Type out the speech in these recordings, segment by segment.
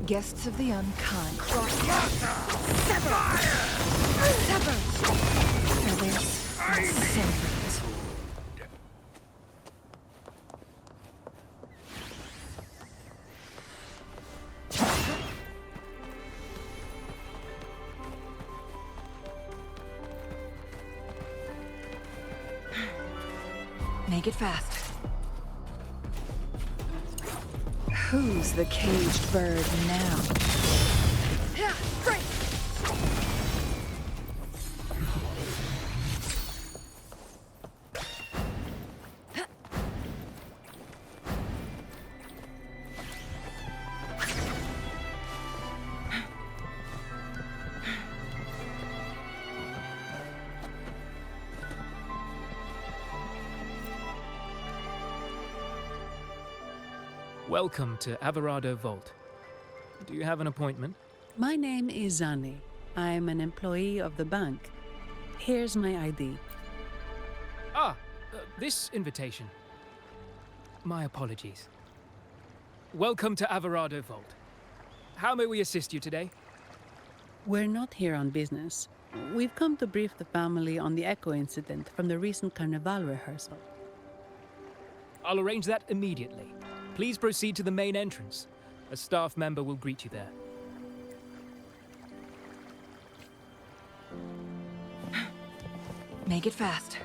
Guests of the unkind. Sever! Sever! Feathers and cinders. Make it fast. Who's the caged bird now? Great! Welcome to Averado Vault. Do you have an appointment? My name is Zani. I'm an employee of the bank. Here's my ID. This invitation. My apologies. Welcome to Averado Vault. How may we assist you today? We're not here on business. We've come to brief the family on the echo incident from the recent Carnival rehearsal. I'll arrange that immediately. Please proceed to the main entrance. A staff member will greet you there. Make it fast.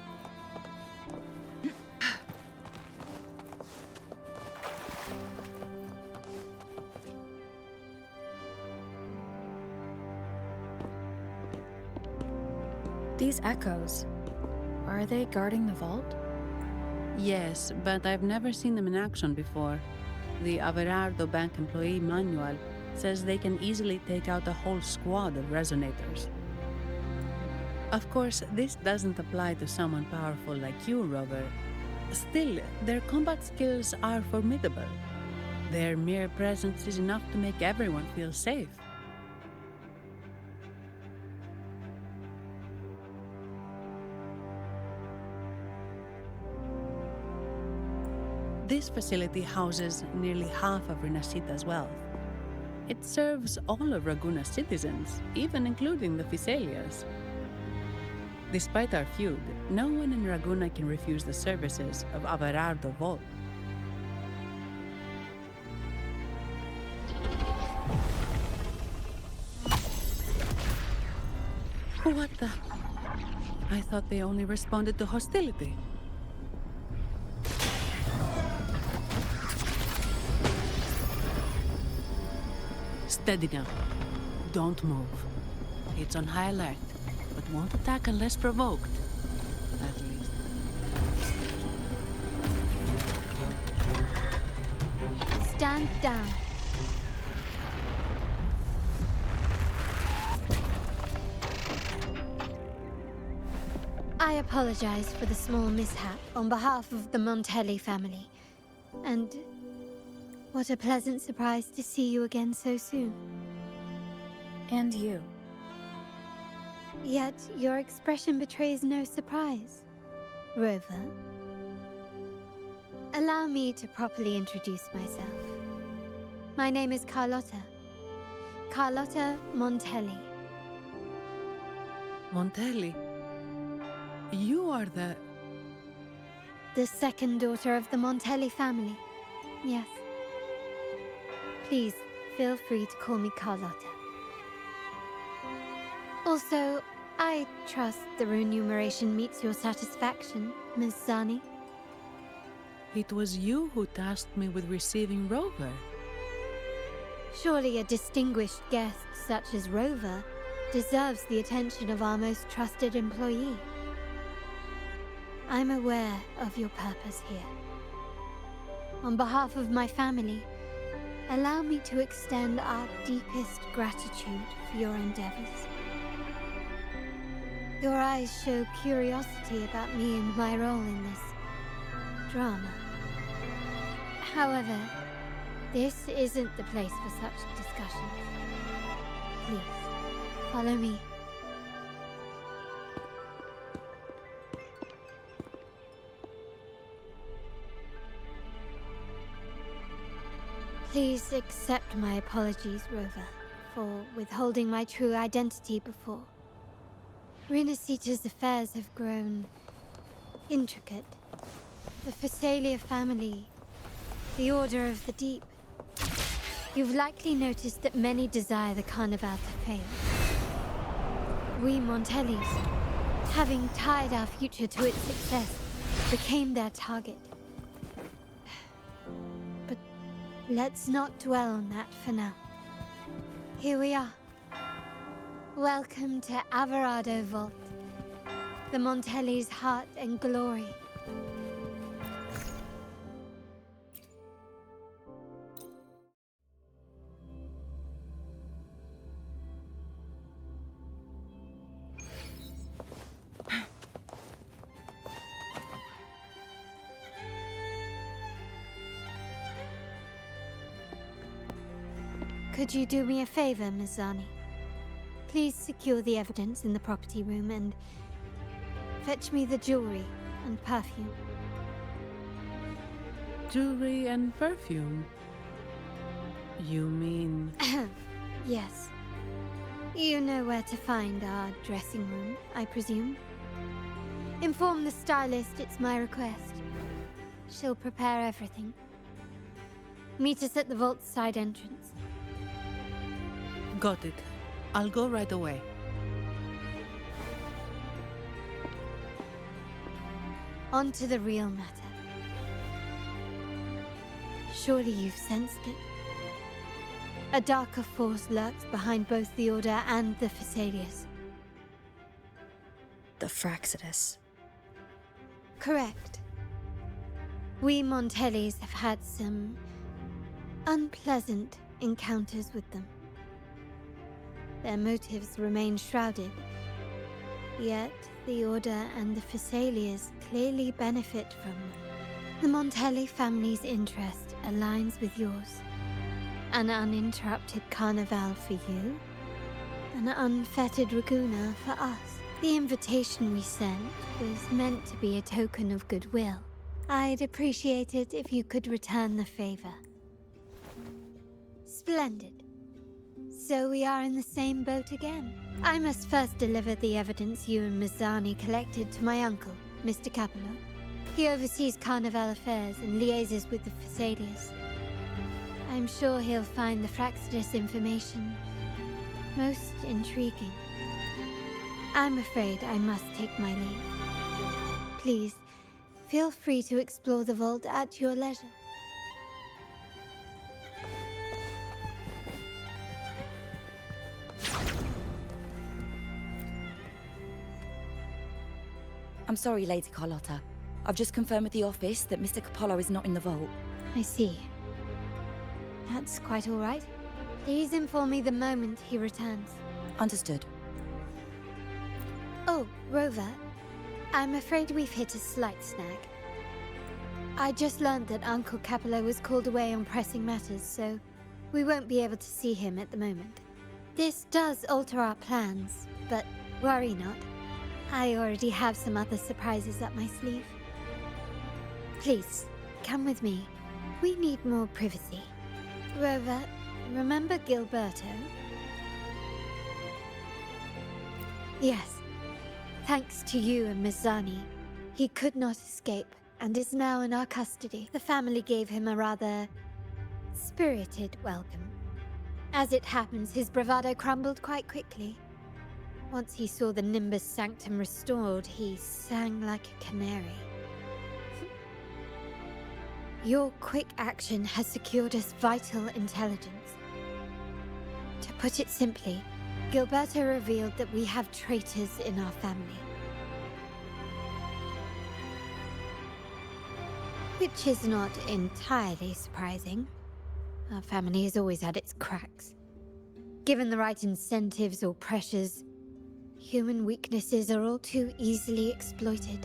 These echoes, are they guarding the vault? Yes, but I've never seen them in action before. The Averardo Bank employee manual says they can easily take out a whole squad of resonators. Of course, this doesn't apply to someone powerful like you, Rover. Still, their combat skills are formidable. Their mere presence is enough to make everyone feel safe. This facility houses nearly half of Rinascita's wealth. It serves all of Raguna's citizens, even including the Physaelias. Despite our feud, no one in Raguna can refuse the services of Averardo Vault. What the? I thought they only responded to hostility. Steady now. Don't move. It's on high alert, but won't attack unless provoked. At least. Stand down. I apologize for the small mishap on behalf of the Montelli family. And what a pleasant surprise to see you again so soon. And you. Yet your expression betrays no surprise, Rover. Allow me to properly introduce myself. My name is Carlotta. Carlotta Montelli. Montelli? You are the second daughter of the Montelli family. Yes. Please, feel free to call me Carlotta. Also, I trust the remuneration meets your satisfaction, Ms. Zani. It was you who tasked me with receiving Rover. Surely a distinguished guest such as Rover deserves the attention of our most trusted employee. I'm aware of your purpose here. On behalf of my family, allow me to extend our deepest gratitude for your endeavors. Your eyes show curiosity about me and my role in this drama. However, this isn't the place for such discussions. Please, follow me. Please accept my apologies, Rover, for withholding my true identity before. Rinascita's affairs have grown intricate. The Phasalia family, the Order of the Deep. You've likely noticed that many desire the Carnival to fail. We Montellis, having tied our future to its success, became their target. But let's not dwell on that for now. Here we are. Welcome to Averardo Vault, the Montellis' heart and glory. Could you do me a favor, Miss Zani? Please secure the evidence in the property room and fetch me the jewelry and perfume. Jewelry and perfume? You mean... Yes. You know where to find our dressing room, I presume. Inform the stylist it's my request. She'll prepare everything. Meet us at the vault's side entrance. Got it. I'll go right away. On to the real matter. Surely you've sensed it. A darker force lurks behind both the Order and the Phasalias. The Fraxidus. Correct. We Montellis have had some unpleasant encounters with them. Their motives remain shrouded, yet the Order and the Phasalias clearly benefit from them. The Montelli family's interest aligns with yours. An uninterrupted carnival for you, an unfettered Raguna for us. The invitation we sent was meant to be a token of goodwill. I'd appreciate it if you could return the favor. Splendid. So we are in the same boat again. I must first deliver the evidence you and Miss Zani collected to my uncle, Mr. Capello. He oversees Carnival affairs and liaises with the Phasalias. I'm sure he'll find the Fraxidus information most intriguing. I'm afraid I must take my leave. Please, feel free to explore the vault at your leisure. I'm sorry, Lady Carlotta. I've just confirmed with the office that Mr. Capello is not in the vault. I see. That's quite all right. Please inform me the moment he returns. Understood. Oh, Rover, I'm afraid we've hit a slight snag. I just learned that Uncle Capello was called away on pressing matters, so we won't be able to see him at the moment. This does alter our plans, but worry not. I already have some other surprises up my sleeve. Please, come with me. We need more privacy. Rover, remember Gilberto? Yes. Thanks to you and Miss Zani, he could not escape and is now in our custody. The family gave him a rather spirited welcome. As it happens, his bravado crumbled quite quickly. Once he saw the Nimbus Sanctum restored, he sang like a canary. Your quick action has secured us vital intelligence. To put it simply, Gilberto revealed that we have traitors in our family. Which is not entirely surprising. Our family has always had its cracks. Given the right incentives or pressures, human weaknesses are all too easily exploited.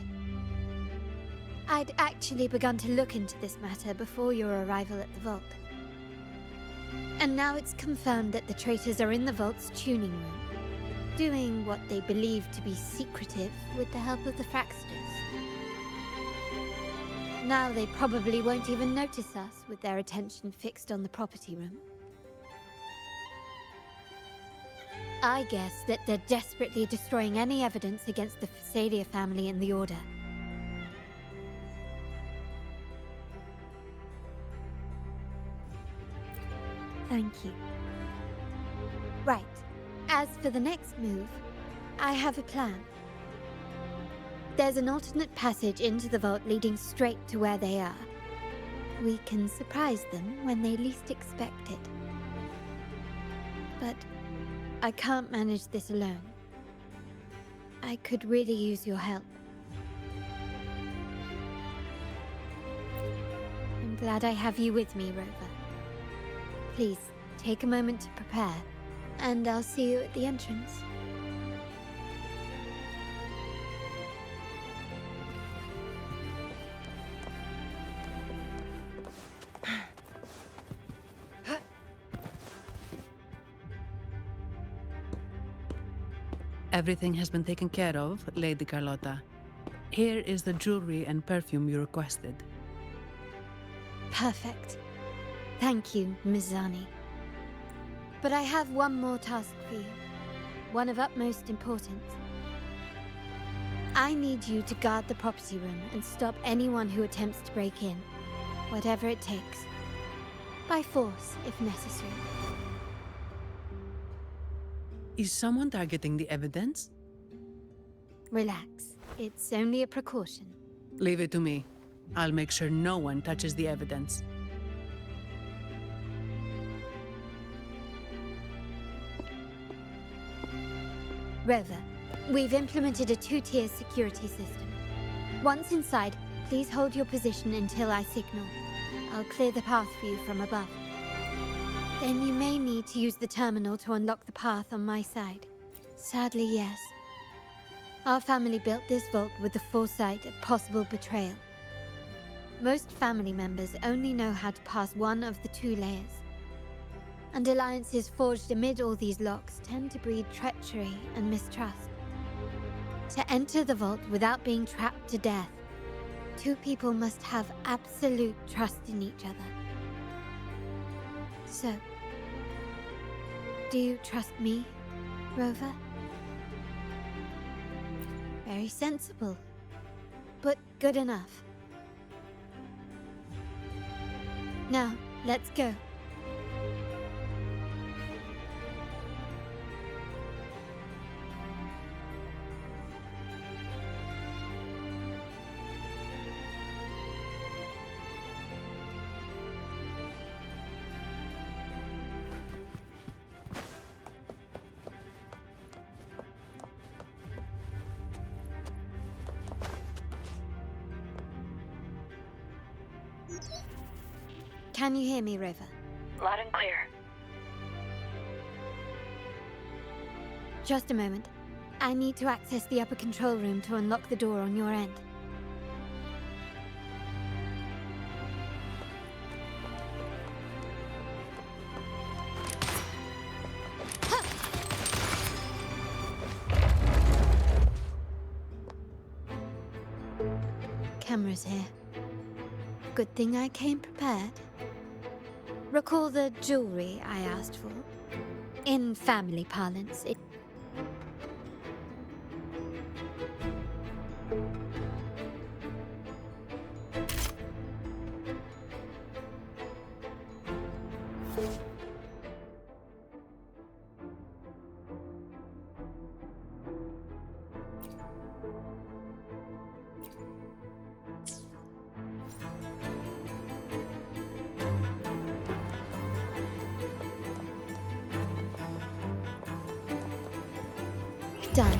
I'd actually begun to look into this matter before your arrival at the vault. And now it's confirmed that the traitors are in the vault's tuning room, doing what they believe to be secretive with the help of the Fraxidus. Now they probably won't even notice us with their attention fixed on the property room. I guess that they're desperately destroying any evidence against the Fasadia family in the Order. Thank you. Right. As for the next move, I have a plan. There's an alternate passage into the vault leading straight to where they are. We can surprise them when they least expect it. But I can't manage this alone. I could really use your help. I'm glad I have you with me, Rover. Please, take a moment to prepare, and I'll see you at the entrance. Everything has been taken care of, Lady Carlotta. Here is the jewelry and perfume you requested. Perfect. Thank you, Ms. Zani. But I have one more task for you. One of utmost importance. I need you to guard the property room and stop anyone who attempts to break in. Whatever it takes. By force, if necessary. Is someone targeting the evidence? Relax. It's only a precaution. Leave it to me. I'll make sure no one touches the evidence. Rover, we've implemented a two-tier security system. Once inside, please hold your position until I signal. I'll clear the path for you from above. Then you may need to use the terminal to unlock the path on my side. Sadly, yes. Our family built this vault with the foresight of possible betrayal. Most family members only know how to pass one of the two layers. And alliances forged amid all these locks tend to breed treachery and mistrust. To enter the vault without being trapped to death, two people must have absolute trust in each other. So, do you trust me, Rover? Very sensible, but good enough. Now, let's go. Can you hear me, Rover? Loud and clear. Just a moment. I need to access the upper control room to unlock the door on your end. Cameras here. Good thing I came prepared. Recall the jewelry I asked for? In family parlance, it... done,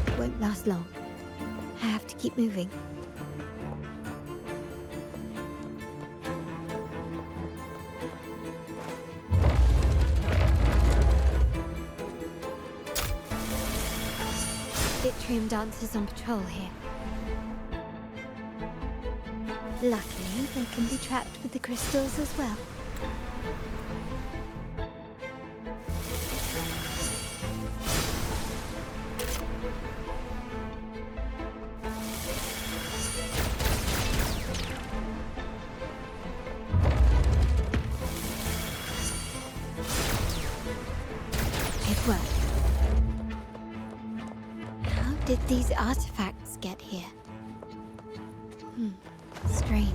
but won't last long. I have to keep moving. Vitreum dancers on patrol here. Luckily, they can be trapped with the crystals as well. work. How did these artifacts get here? Strange.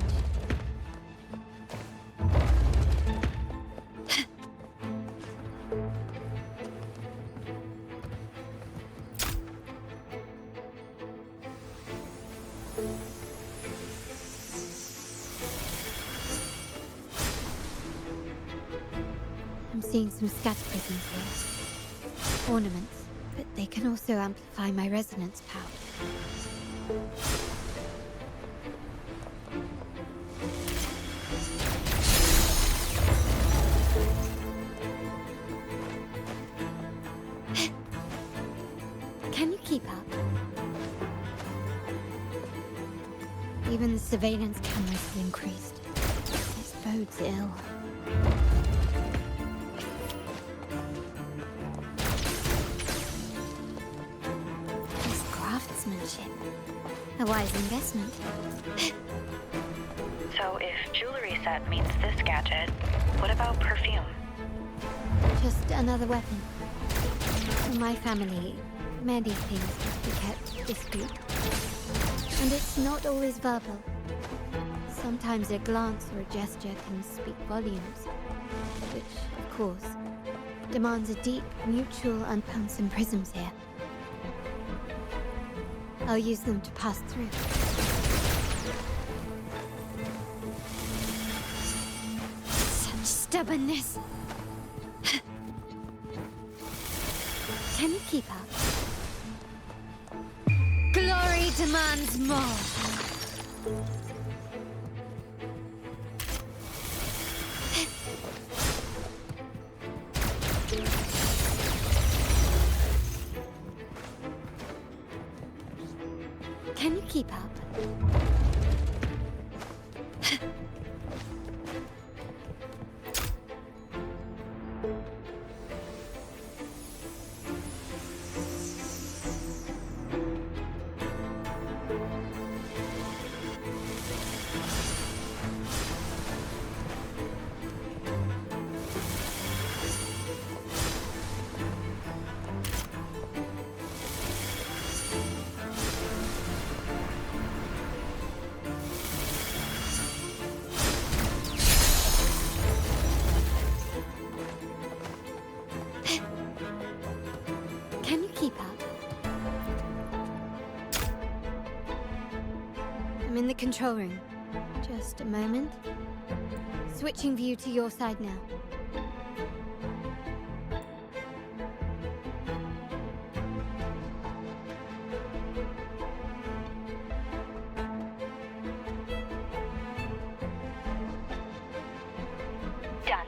I'm seeing some scatter prisms here. Ornaments, but they can also amplify my resonance power. Can you keep up? Even the surveillance cameras have increased. This bodes ill. This craftsmanship. A wise investment. So if jewelry set means this gadget, what about perfume? Just another weapon. In my family, many things must be kept discreet. And it's not always verbal. Sometimes a glance or a gesture can speak volumes. Which, of course, demands a deep, mutual unpunsen prisms here. I'll use them to pass through. Such stubbornness! Can you keep up? Glory demands more! Can you keep up? Can you keep up? I'm in the control room. Just a moment. Switching view to your side now. Done.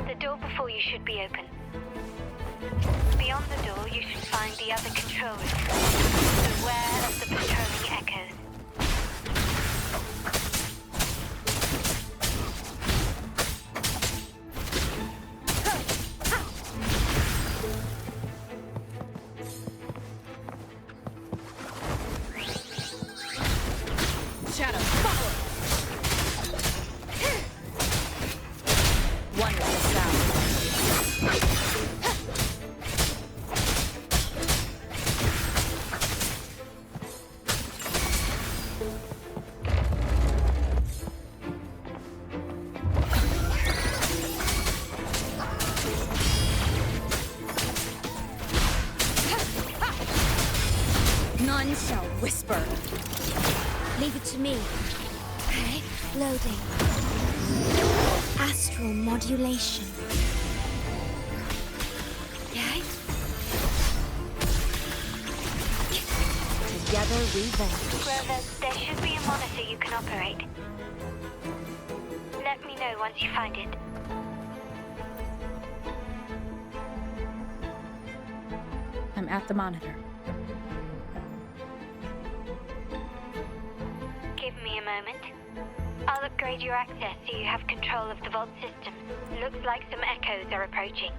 The door before you should be open. Beyond the door, you should find the other control room. Beware of the patrolling echoes. Shadow, follow! One less sound. None shall whisper. Leave it to me. Okay, loading. Astral modulation. Okay. Together we vault. Grover, there should be a monitor you can operate. Let me know once you find it. I'm at the monitor. Give me a moment. I'll upgrade your access so you have control of the vault system. Looks like some echoes are approaching.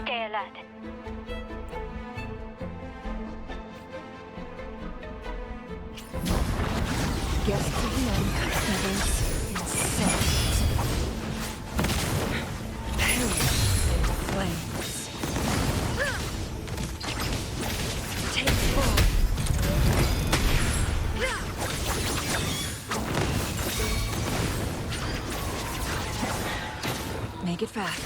Stay alert. Guests of the uncut feathers insect. Perish in flames. fast.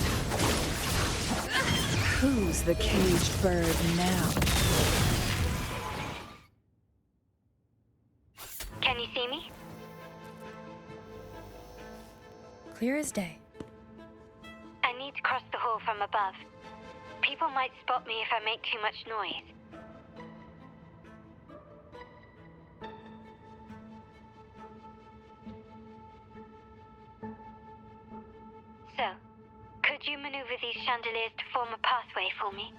Who's the caged bird now? Can you see me? Clear as day. I need to cross the hall from above. People might spot me if I make too much noise. So, could you maneuver these chandeliers to form a pathway for me?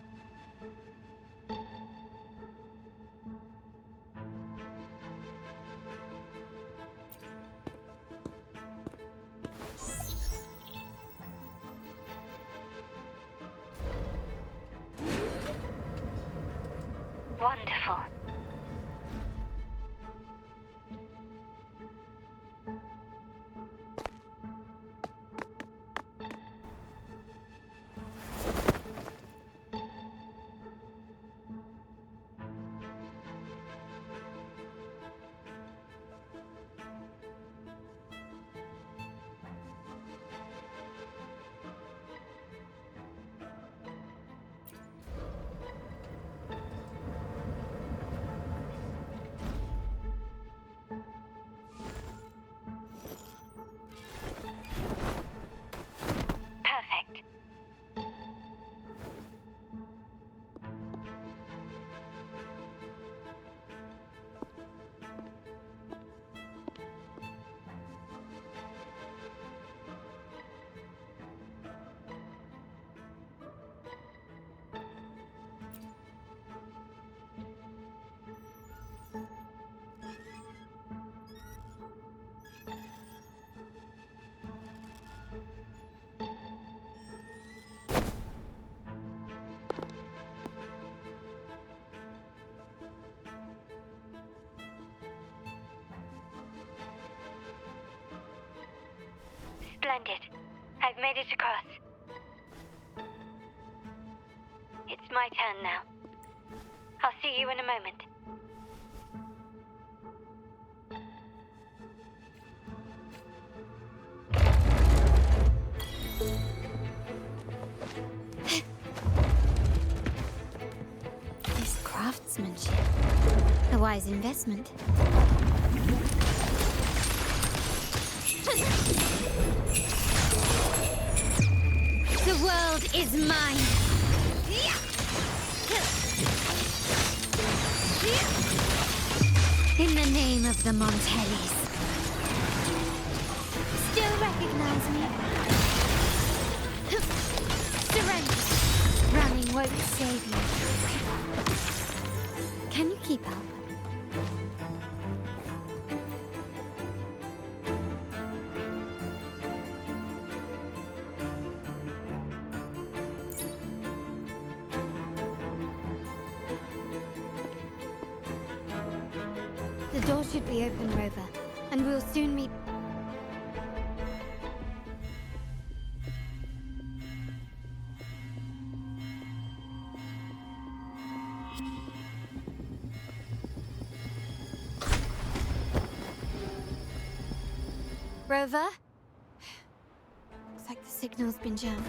Wonderful. Perfect. Splendid. I've made it across. It's my turn now. I'll see you in a moment. This craftsmanship. A wise investment. The world is mine. In the name of the Montellis. Still recognize me? Surrender. Running won't save you. Can you keep up? The door should be open, Rover, and we'll soon meet. Rover? Looks like the signal's been jammed.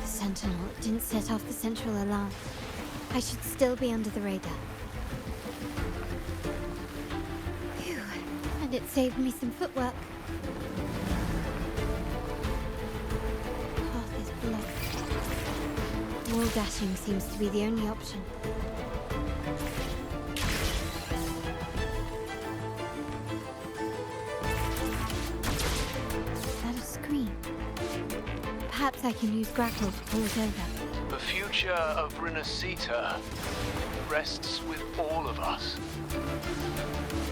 The Sentinel didn't set off the central alarm. I should still be under the radar. Phew. And it saved me some footwork. Path is blocked. Wall dashing seems to be the only option. Is that a screen? Perhaps I can use grapple to pull it over. The future of Rinascita rests with all of us.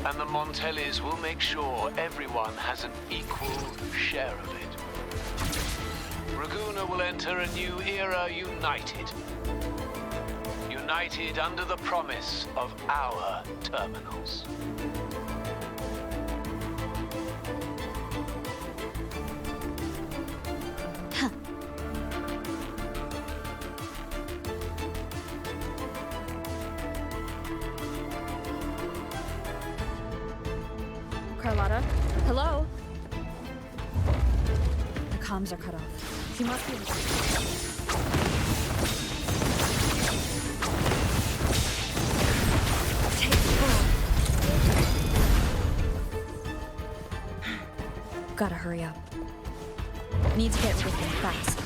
And the Montellis will make sure everyone has an equal share of it. Raguna will enter a new era united. United under the promise of our terminals. Carlotta? Hello? The comms are cut off. She must be able to... Take 4. Gotta hurry up. Need to get rid of him fast.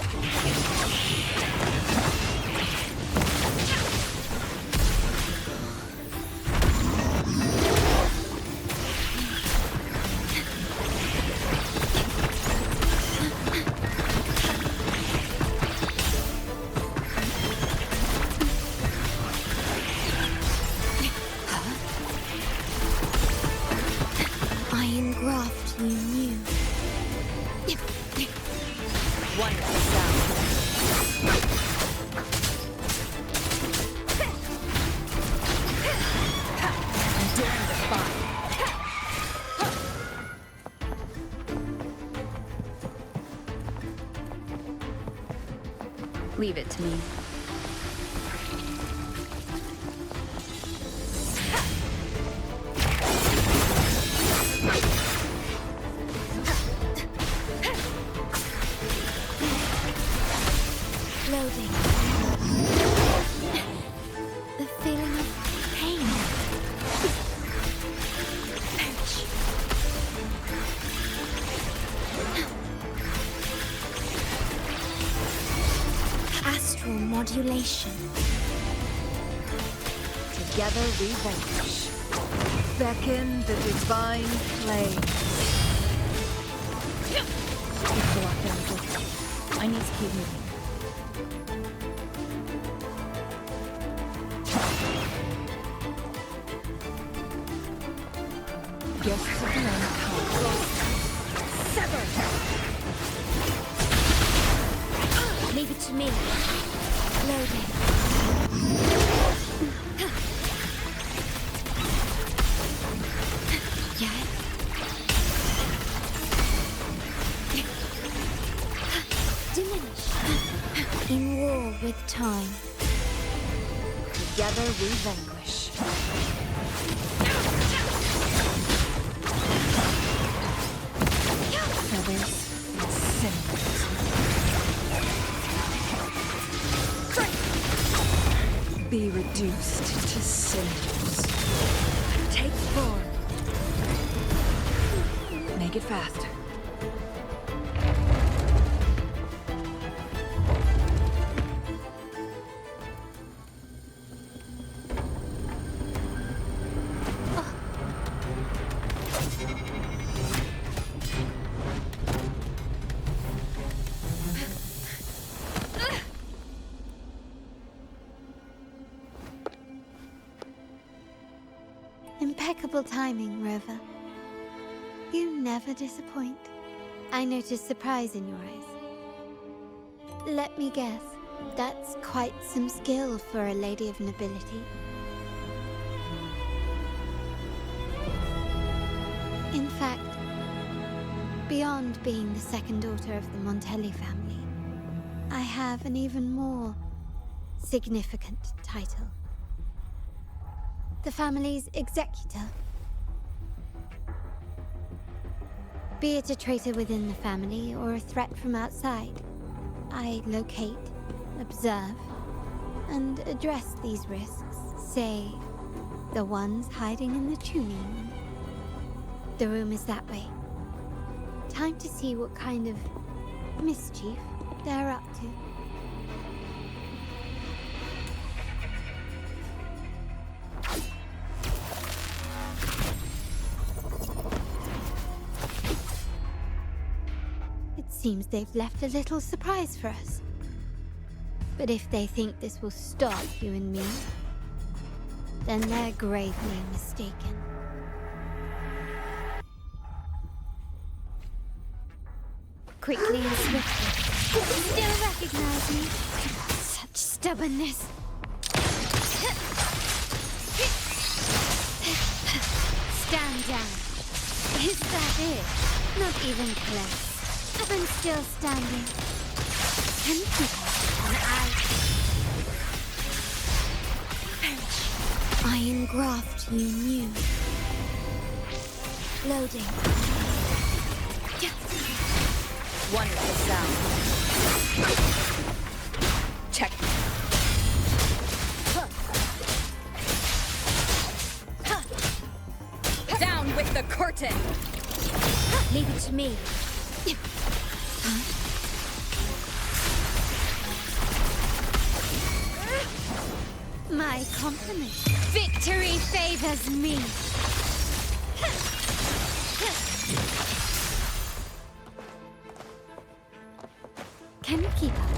Iron graft you knew. One left down. Daring to fight. Leave it to me. Loading. The feeling of pain. Astral modulation. Together we vanquish. Beckon the divine flame. Keep the lockdown good. I need to keep moving. Guests of the land come. Sever! Leave it to me. Loading. Yeah. Diminish. In war with time. Together we vanquish. Feathers and cinders. Be reduced to cinders. Take 4. Make it fast. Impeccable timing, Rover. You never disappoint. I notice surprise in your eyes. Let me guess, that's quite some skill for a lady of nobility. In fact, beyond being the second daughter of the Montelli family, I have an even more significant title. The family's executor. Be it a traitor within the family or a threat from outside, I locate, observe, and address these risks, say, the ones hiding in the tuning room. The room is that way. Time to see what kind of mischief they're up to. Seems they've left a little surprise for us. But if they think this will stop you and me, then they're gravely mistaken. Quickly and swiftly. Still recognize me? Such stubbornness. Stand down. Is that it? Not even close. I'm still standing. And iron graft you knew. Loading. Wonderful sound. Check. Down with the curtain! Leave it to me. My compliment. Victory favors me. Can you keep up?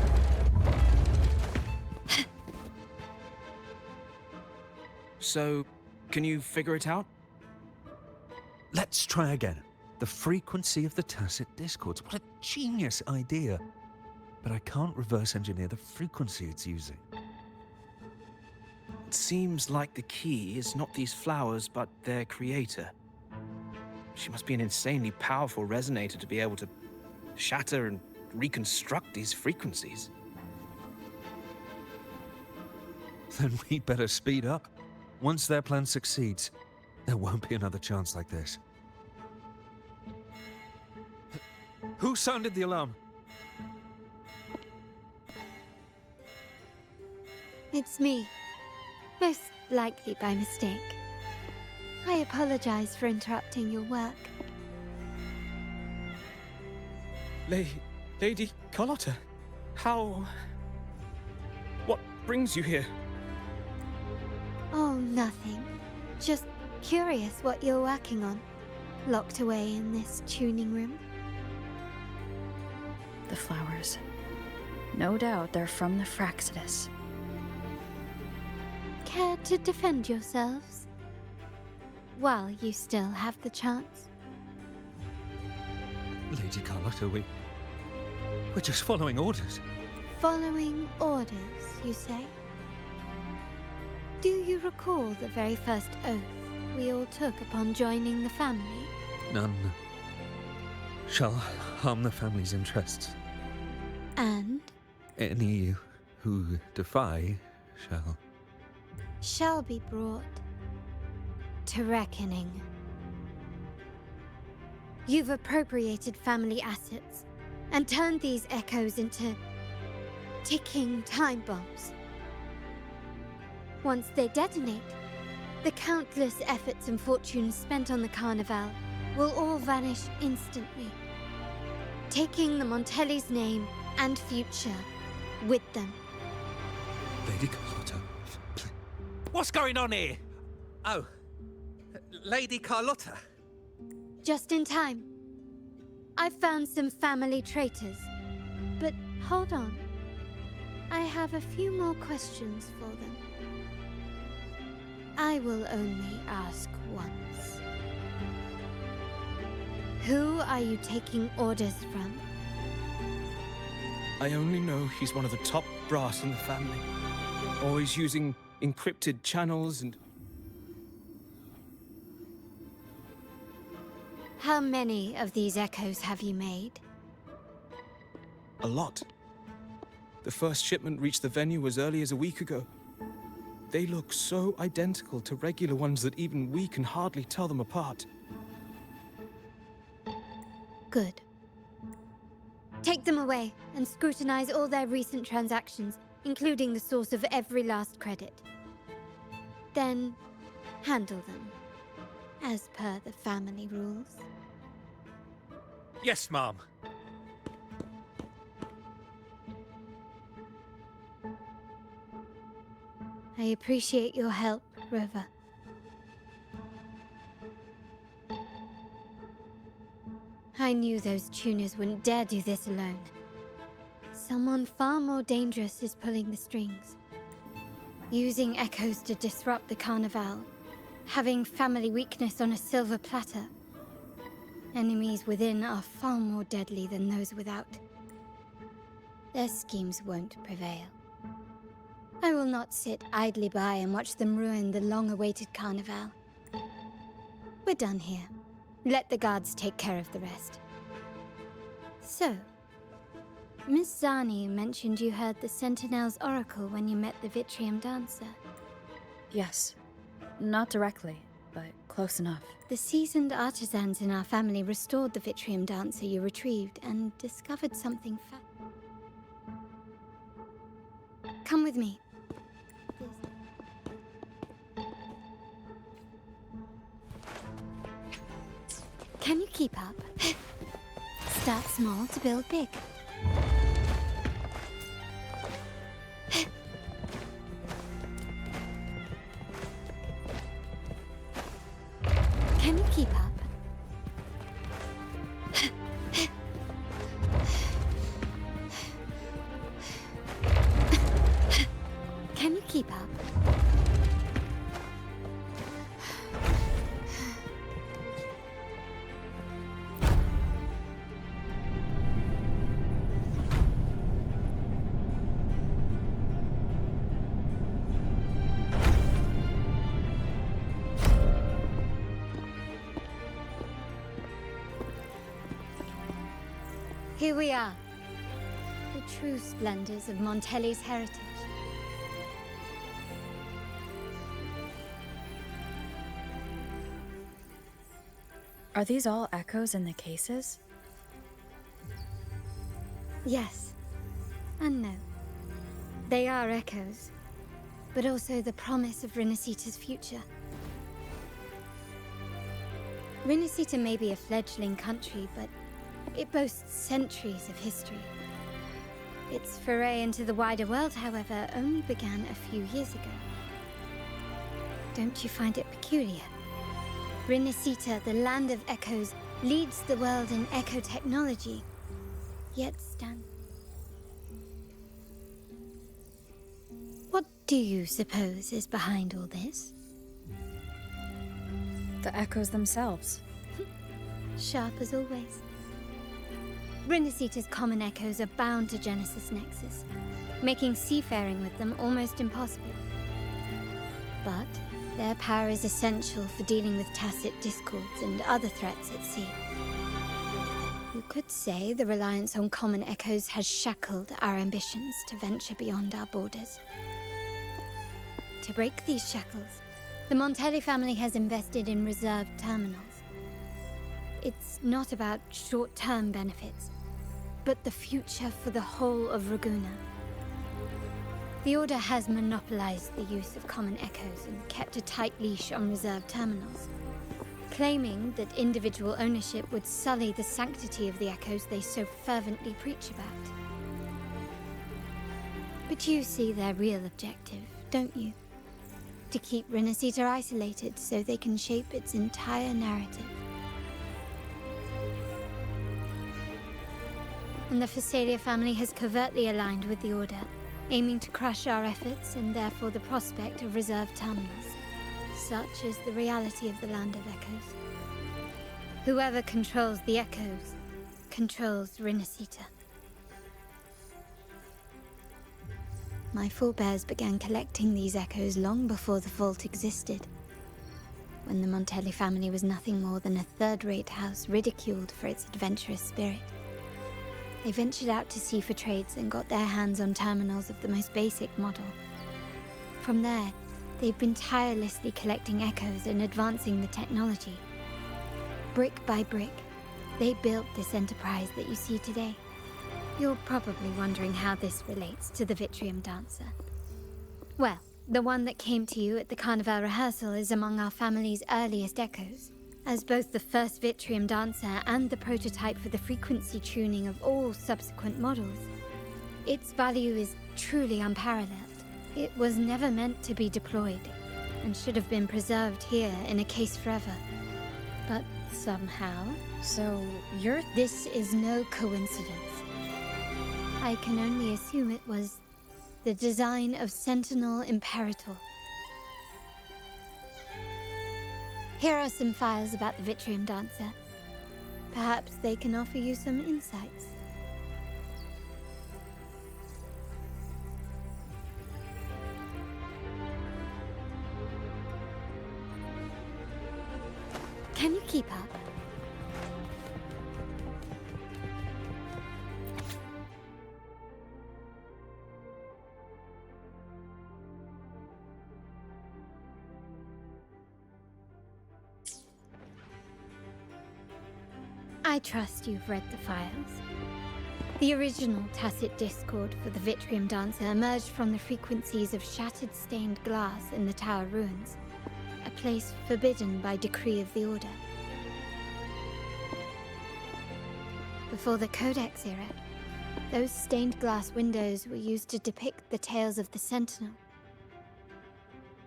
So, can you figure it out? Let's try again. The frequency of the tacit discords. What a genius idea. But I can't reverse engineer the frequency it's using. It seems like the key is not these flowers, but their creator. She must be an insanely powerful resonator to be able to shatter and reconstruct these frequencies. Then we'd better speed up. Once their plan succeeds, there won't be another chance like this. Who sounded the alarm? It's me. Most likely by mistake. I apologize for interrupting your work. Lady Carlotta, how... What brings you here? Oh, nothing. Just curious what you're working on. Locked away in this tuning room. The flowers. No doubt they're from the Fraxidus. Care to defend yourselves? While you still have the chance. Lady Carlotta, we're just following orders. Following orders, you say? Do you recall the very first oath we all took upon joining the family? None shall harm the family's interests. And? Any who defy shall be brought to reckoning. You've appropriated family assets and turned these echoes into ticking time bombs. Once they detonate, the countless efforts and fortunes spent on the Carnival will all vanish instantly, taking the Montelli's name and future with them. Lady Carlotta, please. What's going on here? Oh, Lady Carlotta. Just in time. I've found some family traitors. But hold on. I have a few more questions for them. I will only ask once. Who are you taking orders from? I only know he's one of the top brass in the family. Always using encrypted channels and... How many of these echoes have you made? a lot. The first shipment reached the venue as early as a week ago. They look so identical to regular ones that even we can hardly tell them apart. Good. Take them away and scrutinize all their recent transactions, including the source of every last credit. Then, handle them, as per the family rules. Yes, Mom. I appreciate your help, Rover. I knew those tuners wouldn't dare do this alone. Someone far more dangerous is pulling the strings. Using echoes to disrupt the Carnival. Having family weakness on a silver platter. Enemies within are far more deadly than those without. Their schemes won't prevail. I will not sit idly by and watch them ruin the long-awaited Carnival. We're done here. Let the guards take care of the rest. So, Miss Zani mentioned you heard the Sentinel's oracle when you met the Vitreum dancer. Yes. Not directly, but close enough. The seasoned artisans in our family restored the Vitreum dancer you retrieved and discovered something Come with me. Can you keep up? Start small to build big. Can you keep up? Can you keep up? Here we are, the true splendors of Montelli's heritage. Are these all echoes in the cases? Yes, and no. They are echoes, but also the promise of Rinascita's future. Rinascita may be a fledgling country, but it boasts centuries of history. Its foray into the wider world, however, only began a few years ago. Don't you find it peculiar? Rinascita, the land of echoes, leads the world in echo technology, yet stands. What do you suppose is behind all this? The echoes themselves. Sharp as always. Rinascita's common echoes are bound to Genesis Nexus, making seafaring with them almost impossible. But their power is essential for dealing with tacit discords and other threats at sea. You could say the reliance on common echoes has shackled our ambitions to venture beyond our borders. To break these shackles, the Montelli family has invested in reserved terminals. It's not about short-term benefits, but the future for the whole of Ragusa. The Order has monopolized the use of common echoes and kept a tight leash on reserved terminals, claiming that individual ownership would sully the sanctity of the echoes they so fervently preach about. But you see their real objective, don't you? To keep Rinascita isolated so they can shape its entire narrative. And the Phasalia family has covertly aligned with the Order, aiming to crush our efforts and therefore the prospect of reserved terminals. Such is the reality of the Land of Echoes. Whoever controls the Echoes controls Rinascita. My forebears began collecting these echoes long before the vault existed, when the Montelli family was nothing more than a third-rate house ridiculed for its adventurous spirit. They ventured out to sea for trades and got their hands on terminals of the most basic model. From there, they've been tirelessly collecting echoes and advancing the technology. Brick by brick, they built this enterprise that you see today. You're probably wondering how this relates to the Vitreum dancer. Well, the one that came to you at the Carnival rehearsal is among our family's earliest echoes. As both the first Vitreum dancer and the prototype for the frequency tuning of all subsequent models, its value is truly unparalleled. It was never meant to be deployed, and should have been preserved here in a case forever. But somehow... So, This is no coincidence. I can only assume it was the design of Sentinel Imperator. Here are some files about the Vitreum dancer. Perhaps they can offer you some insights. Can you keep up? I trust you've read the files. The original tacit discord for the Vitreum dancer emerged from the frequencies of shattered stained glass in the tower ruins, a place forbidden by decree of the Order. Before the Codex era, those stained glass windows were used to depict the tales of the Sentinel.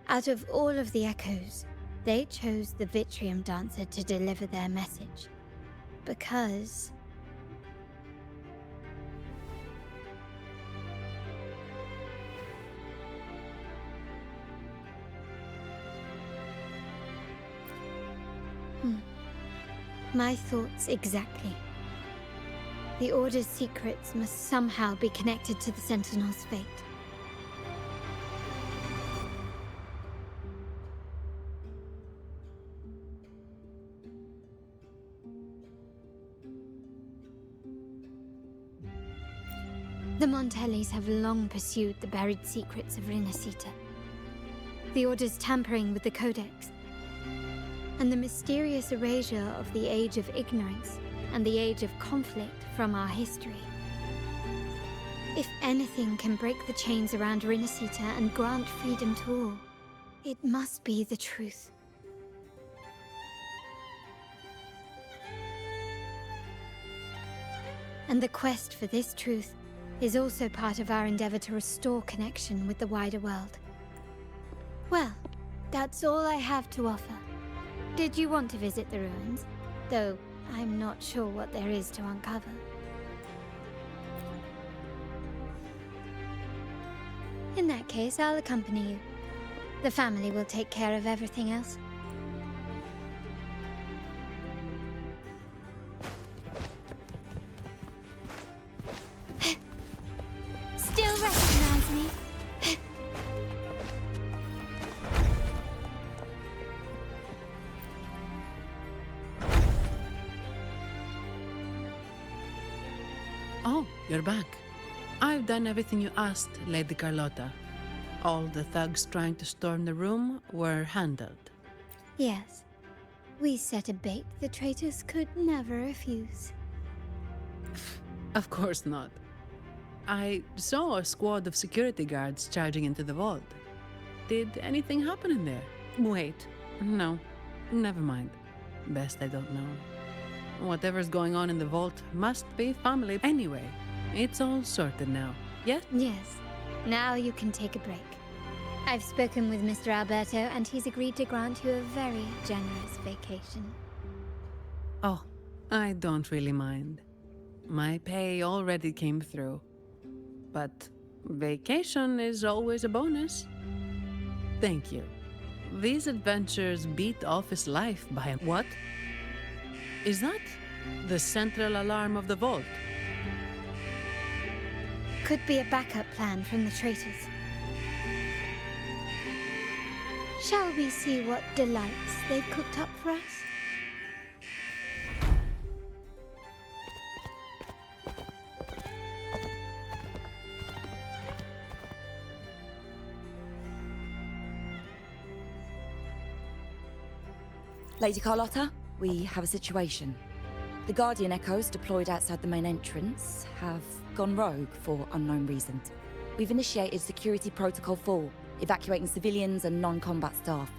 Out of all of the echoes, they chose the Vitreum dancer to deliver their message. Because... My thoughts exactly. The Order's secrets must somehow be connected to the Sentinel's fate. The Montellis have long pursued the buried secrets of Rinascita. The Order's tampering with the Codex, and the mysterious erasure of the Age of Ignorance and the Age of Conflict from our history. If anything can break the chains around Rinascita and grant freedom to all, it must be the truth. And the quest for this truth is also part of our endeavor to restore connection with the wider world. Well, that's all I have to offer. Did you want to visit the ruins? Though I'm not sure what there is to uncover. In that case, I'll accompany you. The family will take care of everything else. Still recognize me? Oh, you're back. I've done everything you asked, Lady Carlotta. All the thugs trying to storm the room were handled. Yes. We set a bait the traitors could never refuse. Of course not. I saw a squad of security guards charging into the vault. Did anything happen in there? Wait, no. Never mind. Best I don't know. Whatever's going on in the vault must be family. Anyway, it's all sorted now. Yes? Yes. Now you can take a break. I've spoken with Mr. Alberto, and he's agreed to grant you a very generous vacation. Oh, I don't really mind. My pay already came through. But vacation is always a bonus. Thank you. These adventures beat office life by a... What? Is that the central alarm of the vault? Could be a backup plan from the traitors. Shall we see what delights they've cooked up for us? Lady Carlotta, we have a situation. The Guardian Echoes deployed outside the main entrance have gone rogue for unknown reasons. We've initiated Security Protocol 4, evacuating civilians and non-combat staff.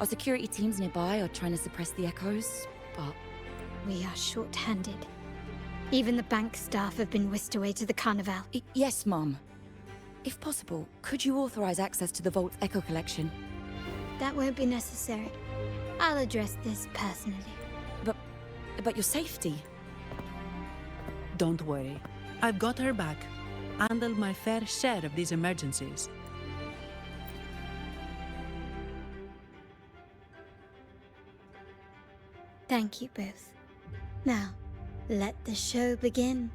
Our security teams nearby are trying to suppress the Echoes, but... We are short-handed. Even the bank staff have been whisked away to the Carnival. Yes, Mum. If possible, could you authorize access to the Vault's Echo collection? That won't be necessary. I'll address this personally. But your safety? Don't worry. I've got her back. Handled my fair share of these emergencies. Thank you both. Now, let the show begin.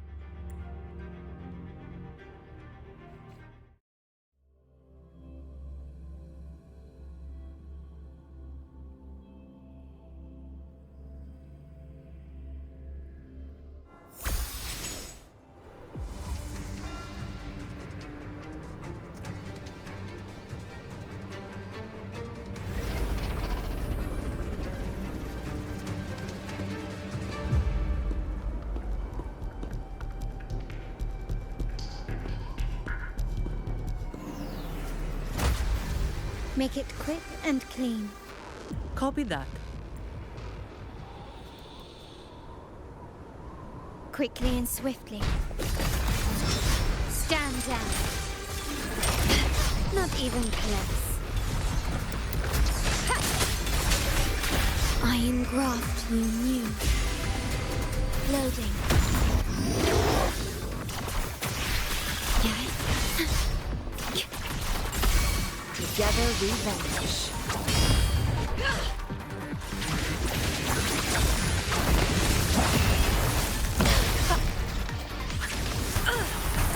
Make it quick and clean. Copy that. Quickly and swiftly. Stand down. Not even close. Iron graft you knew. Loading. Together we vanish.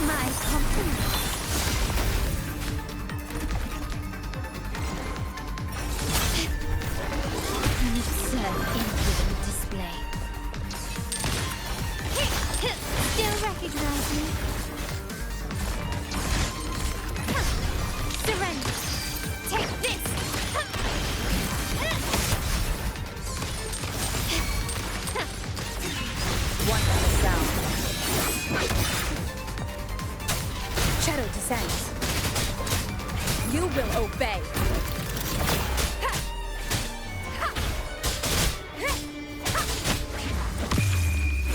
My compliments. An absurd, impudent display. Still recognize me? Surrender. Take this. One last sound. Shadow descends. You will obey.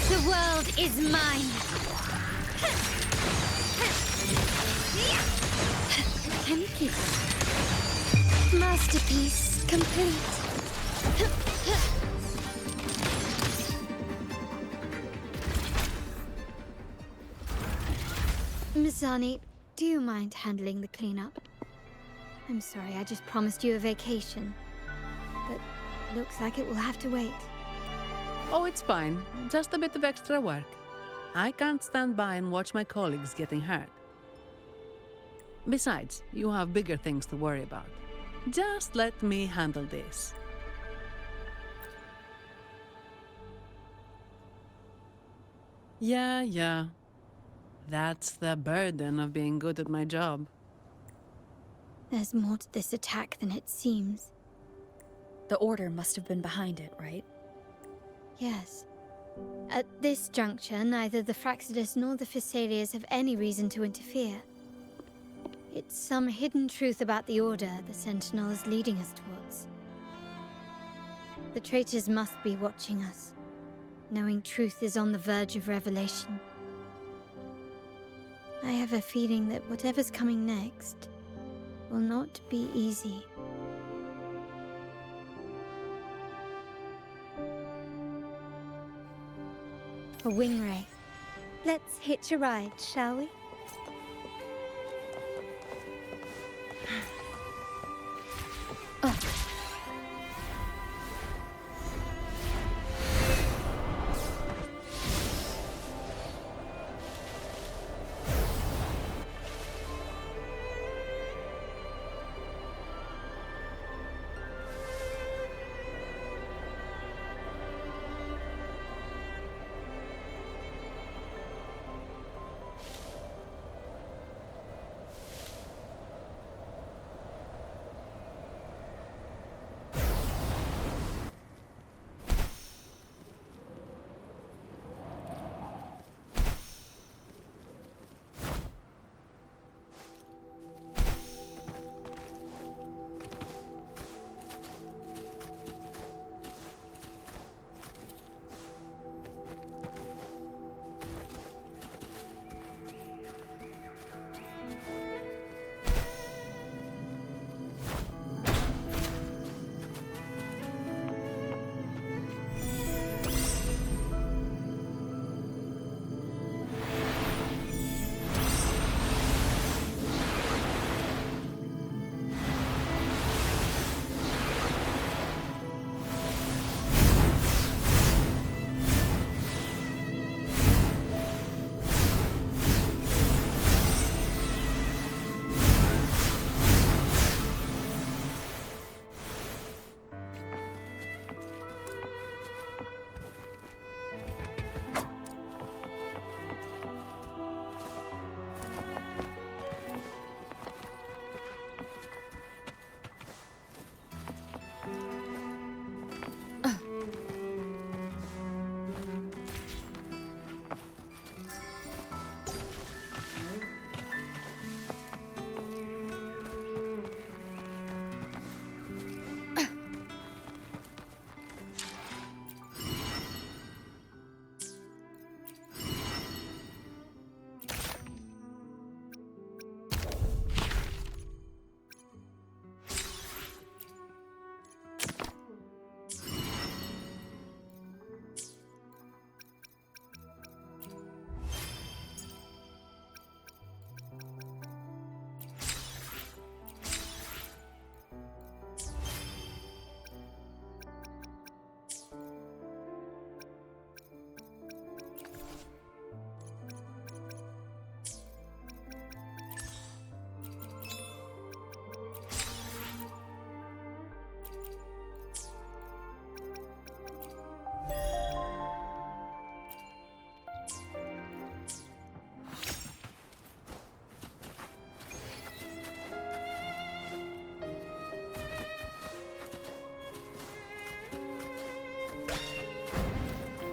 The world is mine. Empty. Masterpiece complete. Mizani, do you mind handling the cleanup? I'm sorry, I just promised you a vacation. But looks like it will have to wait. Oh, it's fine. Just a bit of extra work. I can't stand by and watch my colleagues getting hurt. Besides, you have bigger things to worry about. Just let me handle this. Yeah. That's the burden of being good at my job. There's more to this attack than it seems. The Order must have been behind it, right? Yes. At this juncture, neither the Fraxidus nor the Physaelias have any reason to interfere. It's some hidden truth about the Order the Sentinel is leading us towards. The traitors must be watching us, knowing truth is on the verge of revelation. I have a feeling that whatever's coming next will not be easy. A wing ray. Let's hitch a ride, shall we? Oh.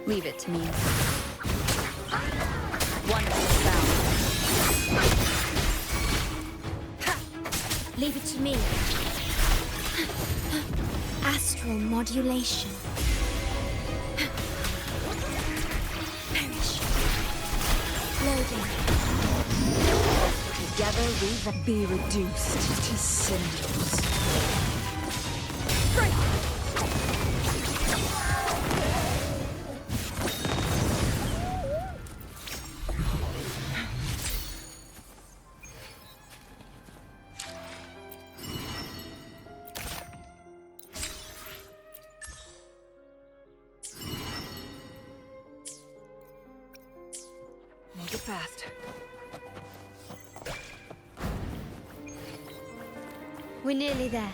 Leave it to me. Wonderful sound. Leave it to me. Astral modulation. Perish. Loading. Together we will be reduced to cinders. Make it fast. We're nearly there.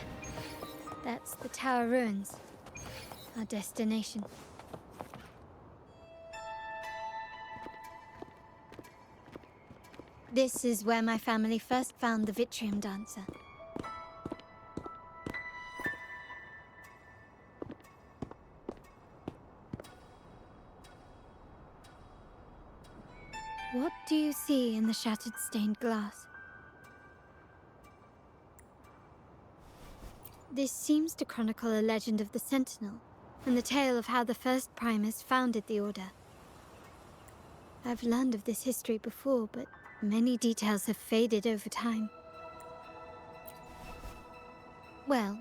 That's the Tower Ruins. Our destination. This is where my family first found the Vitreum dancer. What do you see in the shattered stained glass? This seems to chronicle a legend of the Sentinel, and the tale of how the first Primus founded the Order. I've learned of this history before, but many details have faded over time. Well,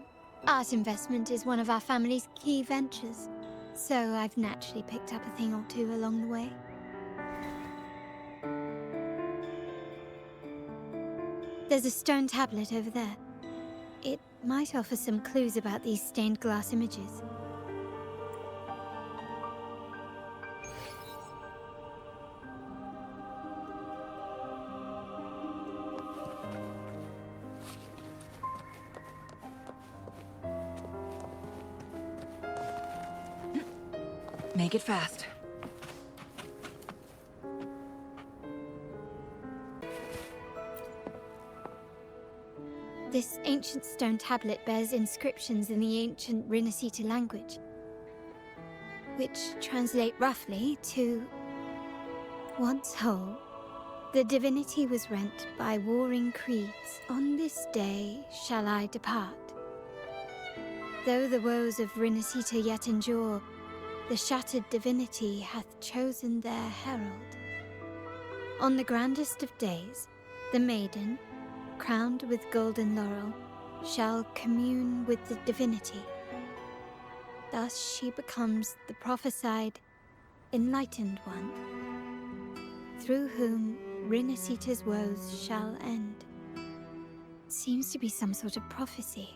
art investment is one of our family's key ventures, so I've naturally picked up a thing or two along the way. There's a stone tablet over there. It might offer some clues about these stained glass images. Make it fast. This ancient stone tablet bears inscriptions in the ancient Rinascita language, which translate roughly to, once whole, the divinity was rent by warring creeds. On this day shall I depart. Though the woes of Rinascita yet endure, the shattered divinity hath chosen their herald. On the grandest of days, the maiden, crowned with golden laurel, shall commune with the divinity. Thus she becomes the prophesied, enlightened one, through whom Rinascita's woes shall end. Seems to be some sort of prophecy.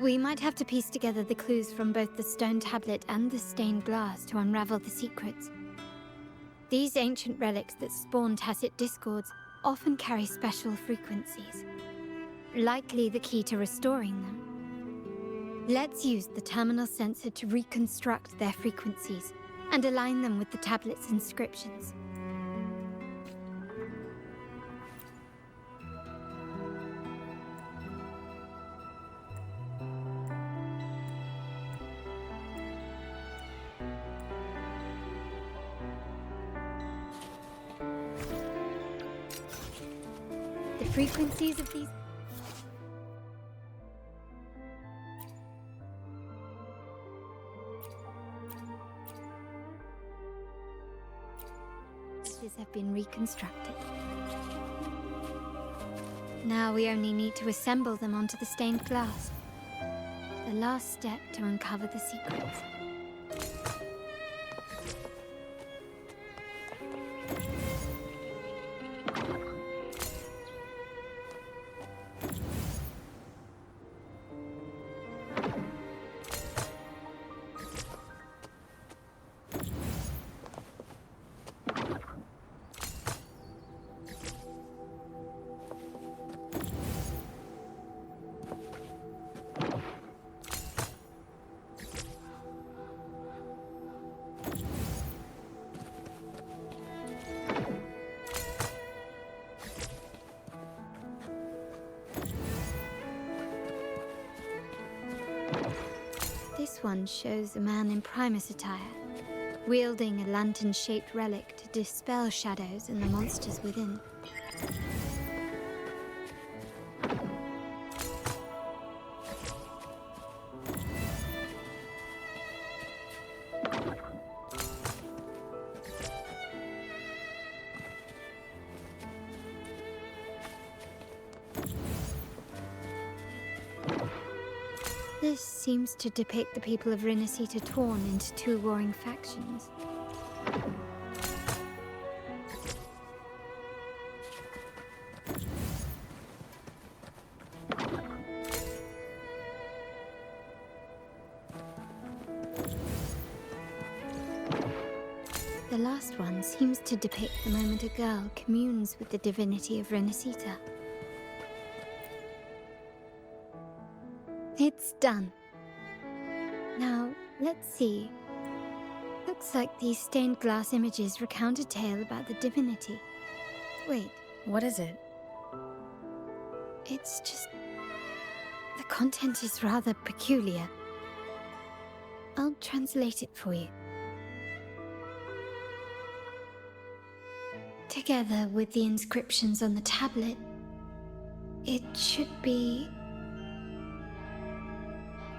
We might have to piece together the clues from both the stone tablet and the stained glass to unravel the secrets. These ancient relics that spawn tacit discords often carry special frequencies, likely the key to restoring them. Let's use the terminal sensor to reconstruct their frequencies and align them with the tablet's inscriptions. The frequencies of these have been reconstructed. Now we only need to assemble them onto the stained glass. The last step to uncover the secrets. This one shows a man in Primus attire, wielding a lantern-shaped relic to dispel shadows and the monsters within. This seems to depict the people of Rinascita torn into two warring factions. The last one seems to depict the moment a girl communes with the divinity of Rinascita. It's done. Now, let's see. Looks like these stained glass images recount a tale about the divinity. Wait, What is it? it's just... the content is rather peculiar. I'll translate it for you. Together with the inscriptions on the tablet, it should be...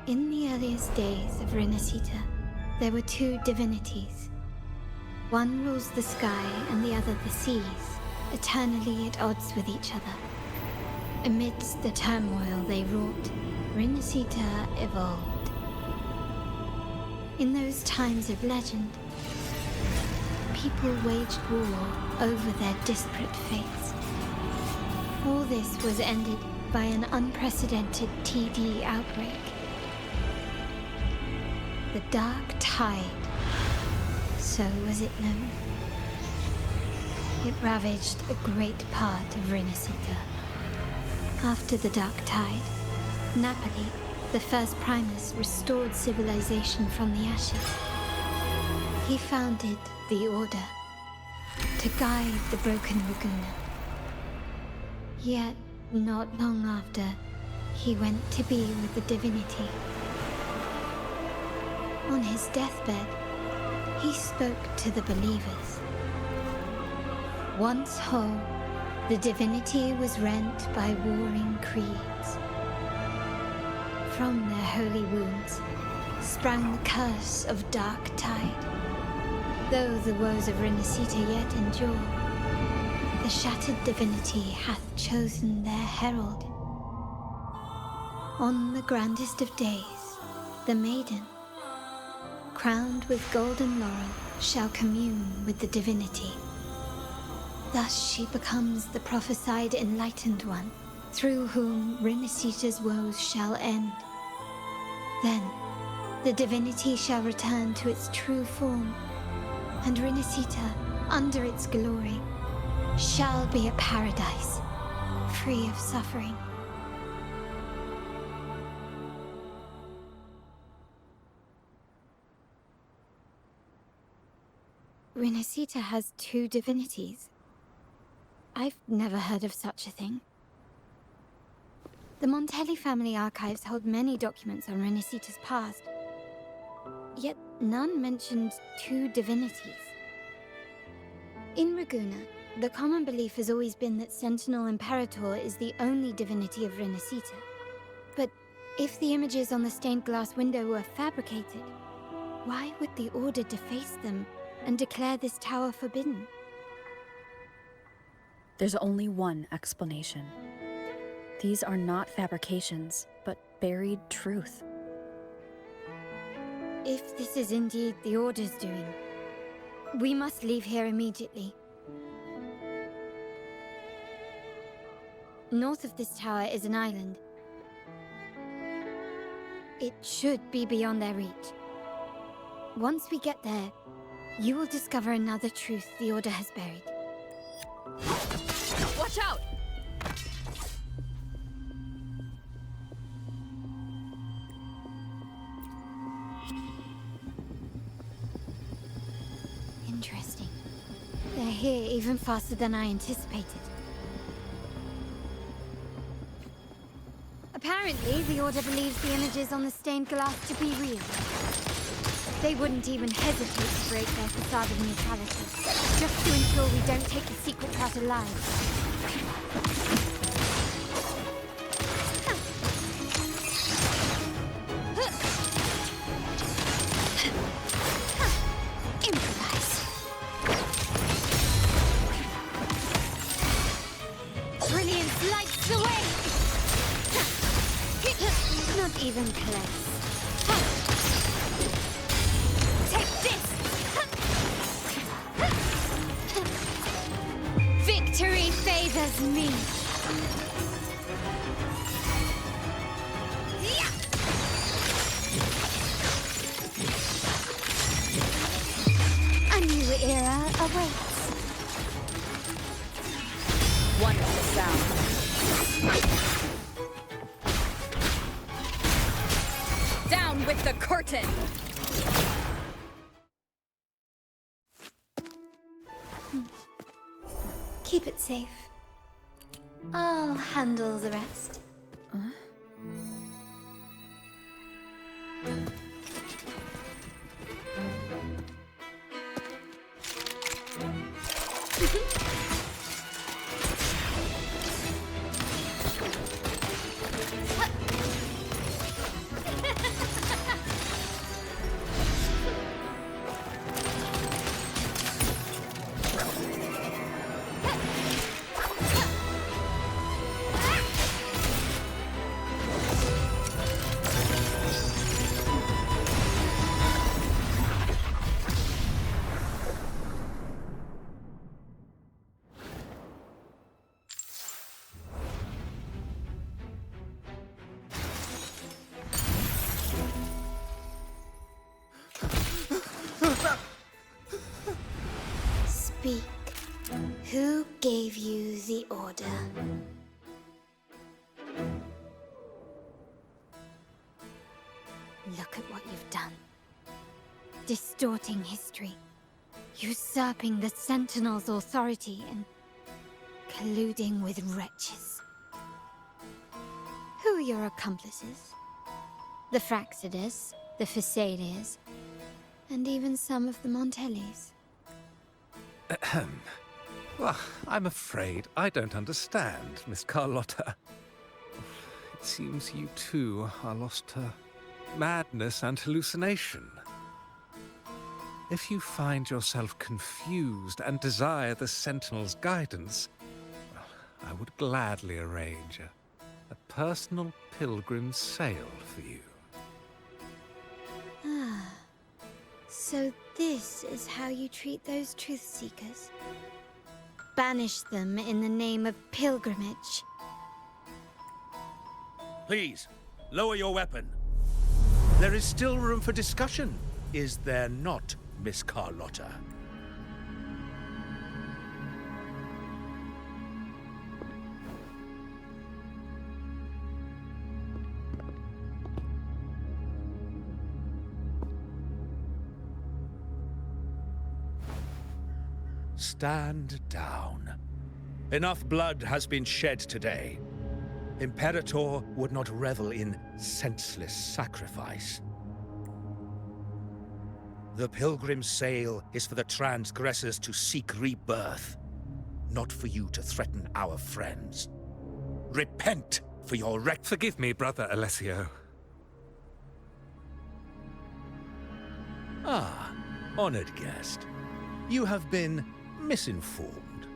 In the earliest days of Rinascita, there were two divinities. One rules the sky and the other the seas, eternally at odds with each other. Amidst the turmoil they wrought, Rinascita evolved. In those times of legend, people waged war over their disparate fates. All this was ended by an unprecedented TD outbreak. The Dark Tide, so was it known. It ravaged a great part of Rinascita. After the Dark Tide, Napoli, the first Primus, restored civilization from the ashes. He founded the Order to guide the broken Laguna. Yet, not long after, he went to be with the divinity. On his deathbed, he spoke to the believers. Once whole, the divinity was rent by warring creeds. From their holy wounds sprang the curse of Dark Tide. Though the woes of Rinascita yet endure, the shattered divinity hath chosen their herald. On the grandest of days, the maiden, crowned with golden laurel, shall commune with the divinity. Thus she becomes the prophesied enlightened one, through whom Rinascita's woes shall end. Then, the divinity shall return to its true form, and Rinascita, under its glory, shall be a paradise, free of suffering. Rinascita has two divinities. I've never heard of such a thing. The Montelli family archives hold many documents on Rinascita's past, yet none mentioned two divinities. In Ragusa, the common belief has always been that Sentinel Imperator is the only divinity of Rinascita. But if the images on the stained glass window were fabricated, why would the Order deface them and declare this tower forbidden? There's only one explanation. These are not fabrications, but buried truth. If this is indeed the Order's doing, we must leave here immediately. North of this tower is an island. It should be beyond their reach. Once we get there, you will discover another truth the Order has buried. Watch out! Interesting. They're here even faster than I anticipated. Apparently, the Order believes the images on the stained glass to be real. They wouldn't even hesitate to break their facade of neutrality, just to ensure we don't take the secret part alive. Improvise. Brilliance lights the way! Not even close. Take this! Victory favors me! A new era awaits. Wonderful sound. Down with the curtain! Keep it safe. I'll handle the rest. Speak. Who gave you the order? Look at what you've done. Distorting history. Usurping the Sentinel's authority and colluding with wretches. Who are your accomplices? The Fraxidus, the Facades, and even some of the Montellis. Ahem. Well, I'm afraid I don't understand, Miss Carlotta. It seems you too are lost to madness and hallucination. If you find yourself confused and desire the Sentinel's guidance, well, I would gladly arrange a personal pilgrim sail for you. Ah. So this is how you treat those truth seekers? Banish them in the name of pilgrimage. Please, lower your weapon. There is still room for discussion, is there not, Miss Carlotta? Stand down. Enough blood has been shed today. Imperator would not revel in senseless sacrifice. The pilgrim sail is for the transgressors to seek rebirth, not for you to threaten our friends. Repent for your Forgive me, Brother Alessio. Ah, honored guest. You have been misinformed,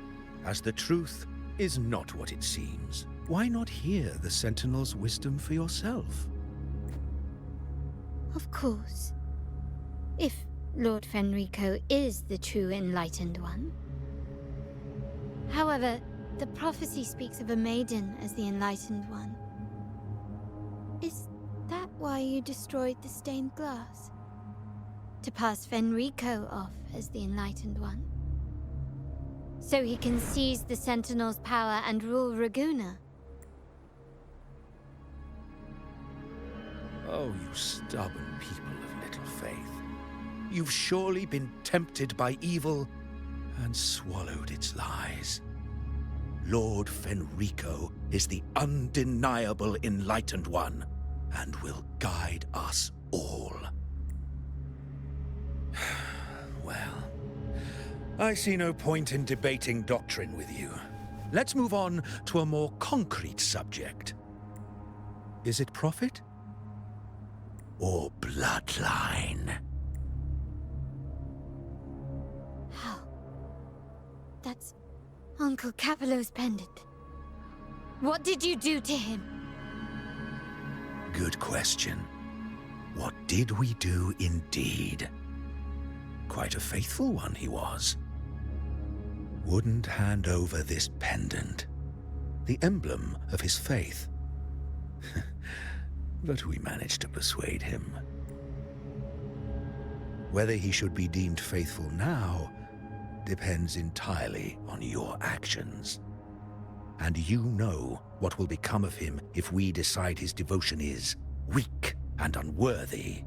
as the truth is not what it seems. Why not hear the Sentinel's wisdom for yourself? Of course. If Lord Fenrico is the true Enlightened One. However, the prophecy speaks of a maiden as the Enlightened One. Is that why you destroyed the stained glass? To pass Fenrico off as the Enlightened One? So he can seize the Sentinel's power and rule Raguna? Oh, you stubborn people of little faith. You've surely been tempted by evil and swallowed its lies. Lord Fenrico is the undeniable Enlightened One and will guide us all. Well, I see no point in debating doctrine with you. Let's move on to a more concrete subject. Is it profit? Or bloodline? How? That's Uncle Capello's pendant. What did you do to him? Good question. What did we do indeed? Quite a faithful one he was. Wouldn't hand over this pendant, the emblem of his faith. But we managed to persuade him. Whether he should be deemed faithful now depends entirely on your actions. And you know what will become of him if we decide his devotion is weak and unworthy.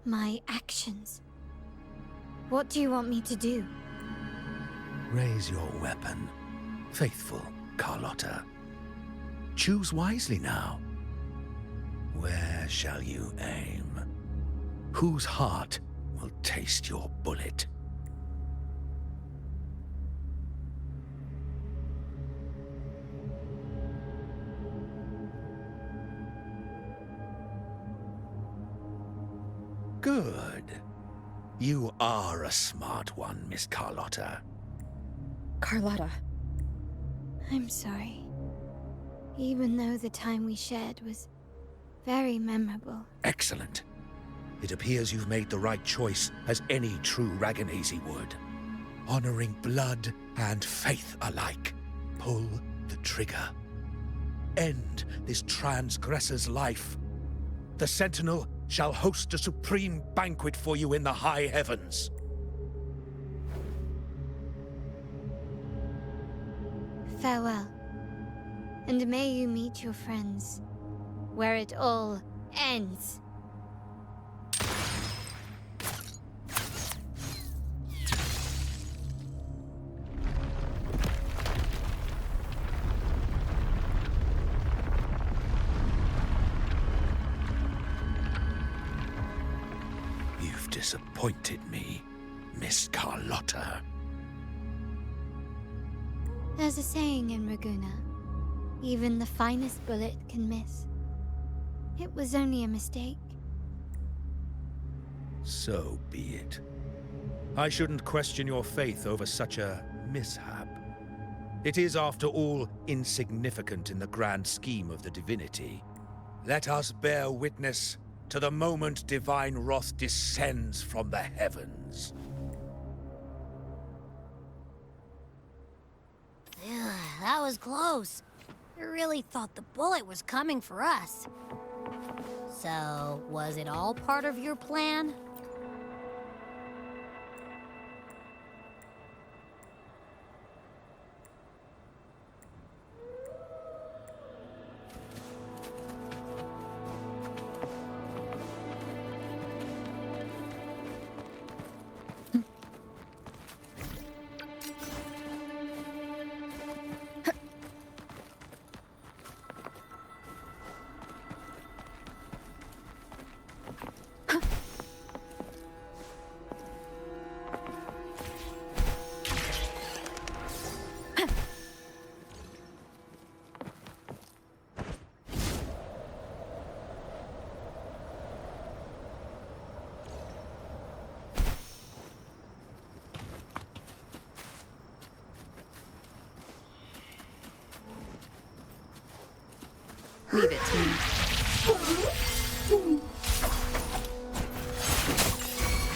My actions? What do you want me to do? Raise your weapon, faithful Carlotta. Choose wisely now. Where shall you aim? Whose heart will taste your bullet? Good. You are a smart one, Miss Carlotta. Carlotta. I'm sorry. Even though the time we shared was very memorable. Excellent. It appears you've made the right choice, as any true Ragganese would. Honoring blood and faith alike. Pull the trigger. End this transgressor's life. The Sentinel shall host a supreme banquet for you in the high heavens. Farewell. And may you meet your friends where it all ends. You've disappointed me, Miss Carlotta. There's a saying in Raguna, even the finest bullet can miss. It was only a mistake. So be it. I shouldn't question your faith over such a mishap. It is, after all, insignificant in the grand scheme of the divinity. Let us bear witness to the moment divine wrath descends from the heavens. That was close. I really thought the bullet was coming for us. So, was it all part of your plan? Leave it to me.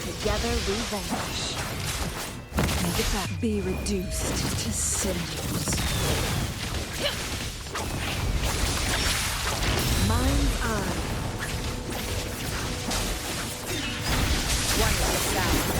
Together we vanish. Make it back. Be reduced to cinders. Mind's eye. One less sound.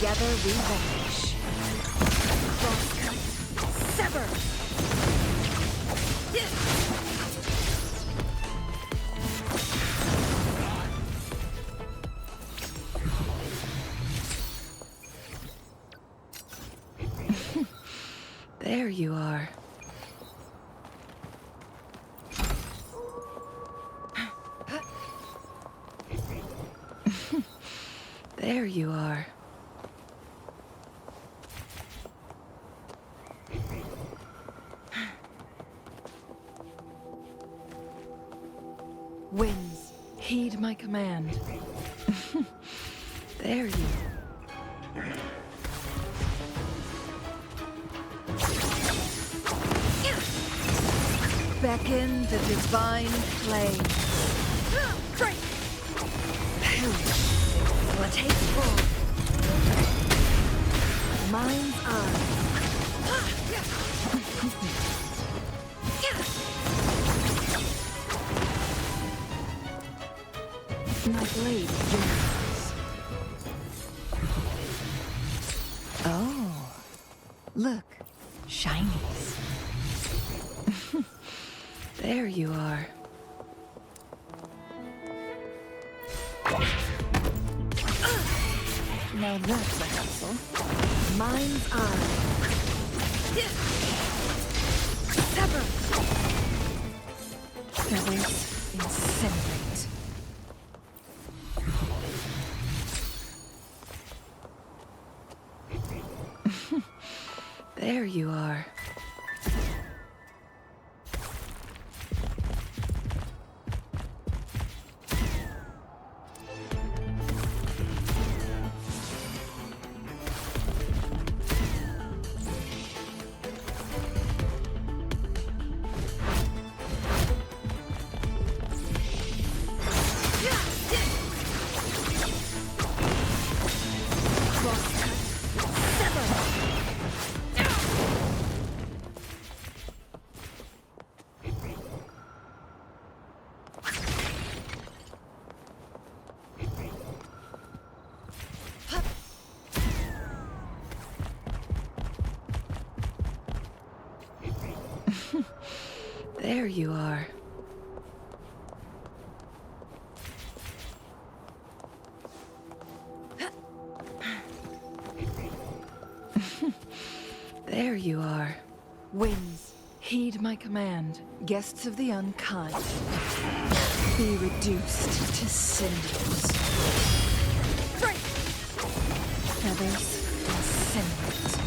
Together we vanish. Crosscut. Sever! There you are. There you are. Winds, heed my command. There you. Beckon the divine flame. Break! Perish. What hateful. Mind's eye. My blade yearns. Oh, look, shinies. There you are. Now that's a hassle. Mind's eye. Sever. Feathers incinerate. There you are. There you are. There you are. Winds, heed my command. Guests of the unkind, be reduced to cinders. Break! Feathers incinerate.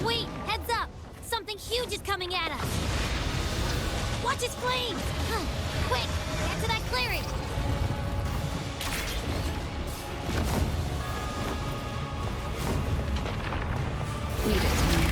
Wait, heads up! Something huge is coming at us! Watch its flames! Quick, get to that clearing! Lead it to me.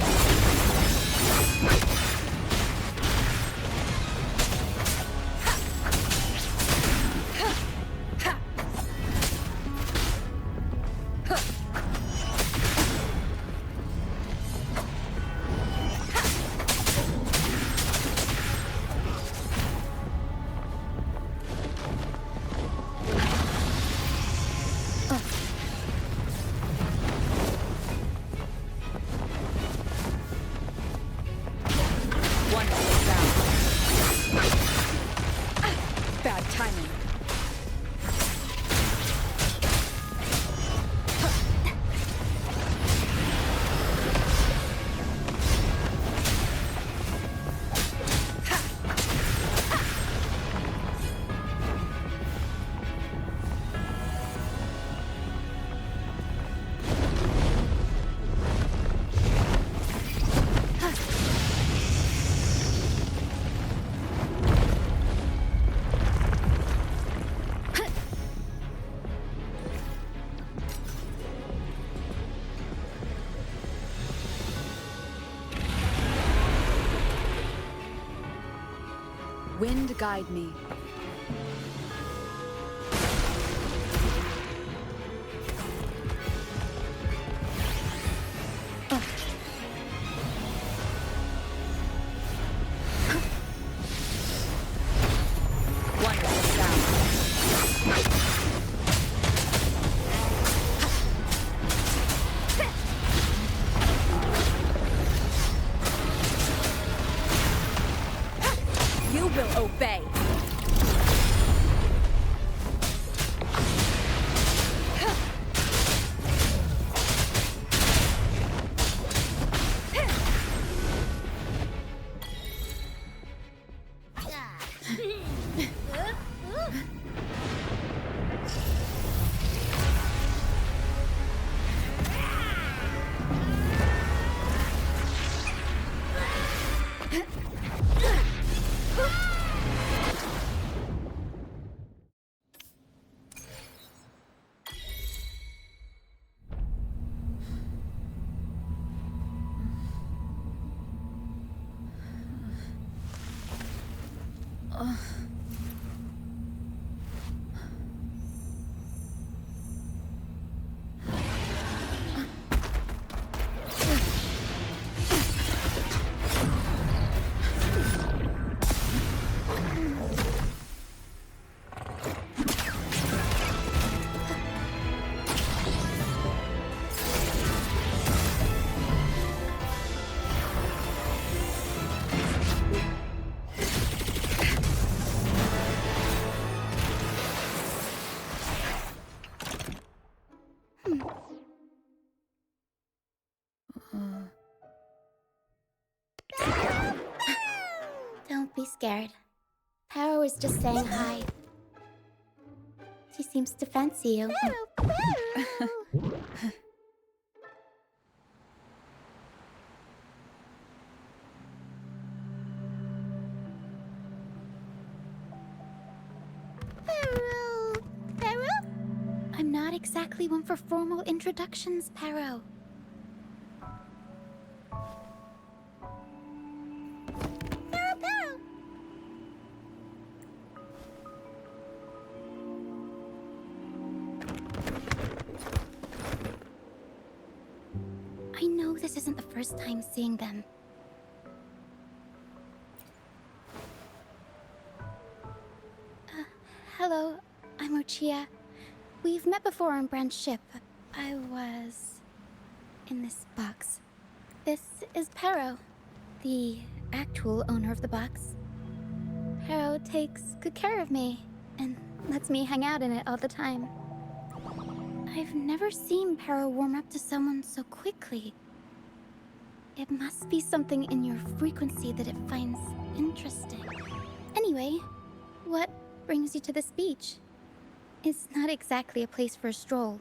Bad timing. Wind guide me. You will obey. Don't be scared. Paro is just saying hi. She seems to fancy you. Paro? I'm not exactly one for formal introductions, Paro. I know this isn't the first time seeing them. Hello, I'm Ochia. We've met before on Brand's ship. I was in this box. This is Paro, the actual owner of the box. Paro takes good care of me and lets me hang out in it all the time. I've never seen Paro warm up to someone so quickly. It must be something in your frequency that it finds interesting. Anyway, what brings you to this beach? It's not exactly a place for a stroll.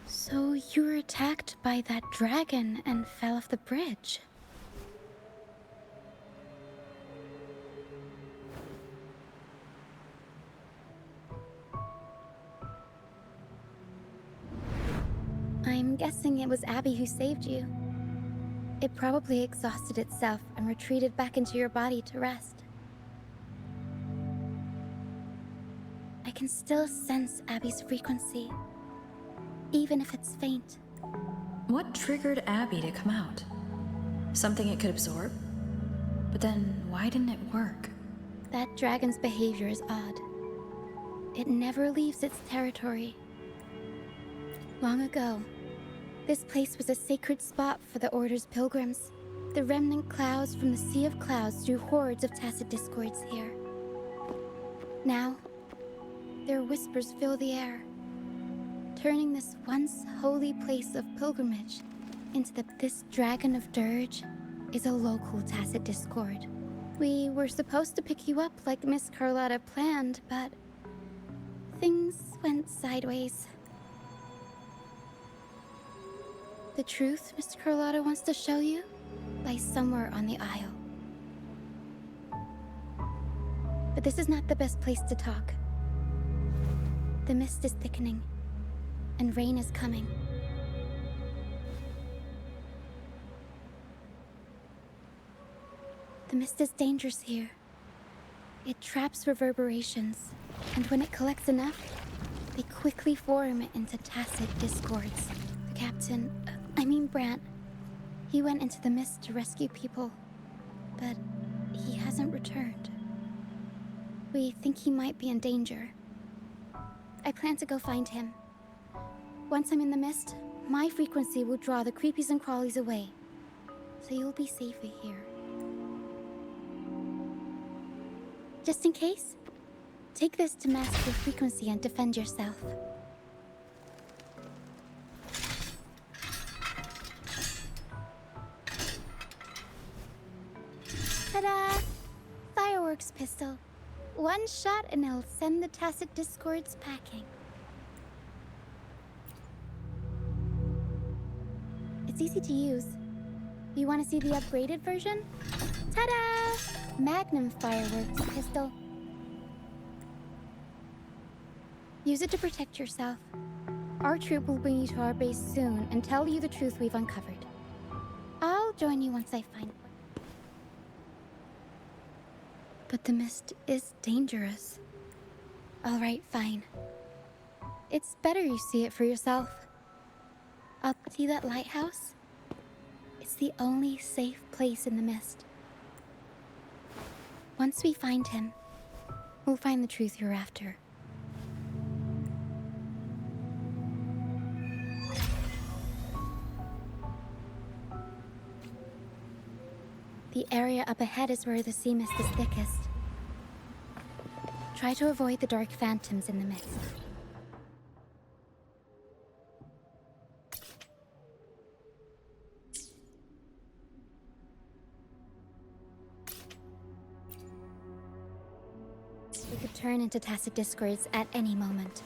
So you were attacked by that dragon and fell off the bridge. I'm guessing it was Abby who saved you. It probably exhausted itself and retreated back into your body to rest. I can still sense Abby's frequency, even if it's faint. What triggered Abby to come out? Something it could absorb? But then, why didn't it work? That dragon's behavior is odd. It never leaves its territory. Long ago, this place was a sacred spot for the Order's pilgrims. The remnant clouds from the sea of clouds drew hordes of tacit discords here. Now, their whispers fill the air, turning this once holy place of pilgrimage into this dragon of dirge is a local tacit discord. We were supposed to pick you up like Miss Carlotta planned, but things went sideways. The truth Miss Carlotta wants to show you lies somewhere on the aisle. But this is not the best place to talk. The mist is thickening, and rain is coming. The mist is dangerous here. It traps reverberations, and when it collects enough, they quickly form into tacit discords. The captain, Brant, he went into the mist to rescue people, but he hasn't returned. We think he might be in danger. I plan to go find him. Once I'm in the mist, my frequency will draw the creepies and crawlies away, so you'll be safer here. Just in case, take this to mask your frequency and defend yourself. Ta-da! Fireworks pistol. One shot and it'll send the tacit discords packing. It's easy to use. You want to see the upgraded version? Ta-da! Magnum fireworks pistol. Use it to protect yourself. Our troop will bring you to our base soon and tell you the truth we've uncovered. I'll join you once I find one. But the mist is dangerous. All right, fine. It's better you see it for yourself. Up see that lighthouse? It's the only safe place in the mist. Once we find him, we'll find the truth you're after. The area up ahead is where the sea mist is thickest. Try to avoid the dark phantoms in the mist. We could turn into tacit discords at any moment.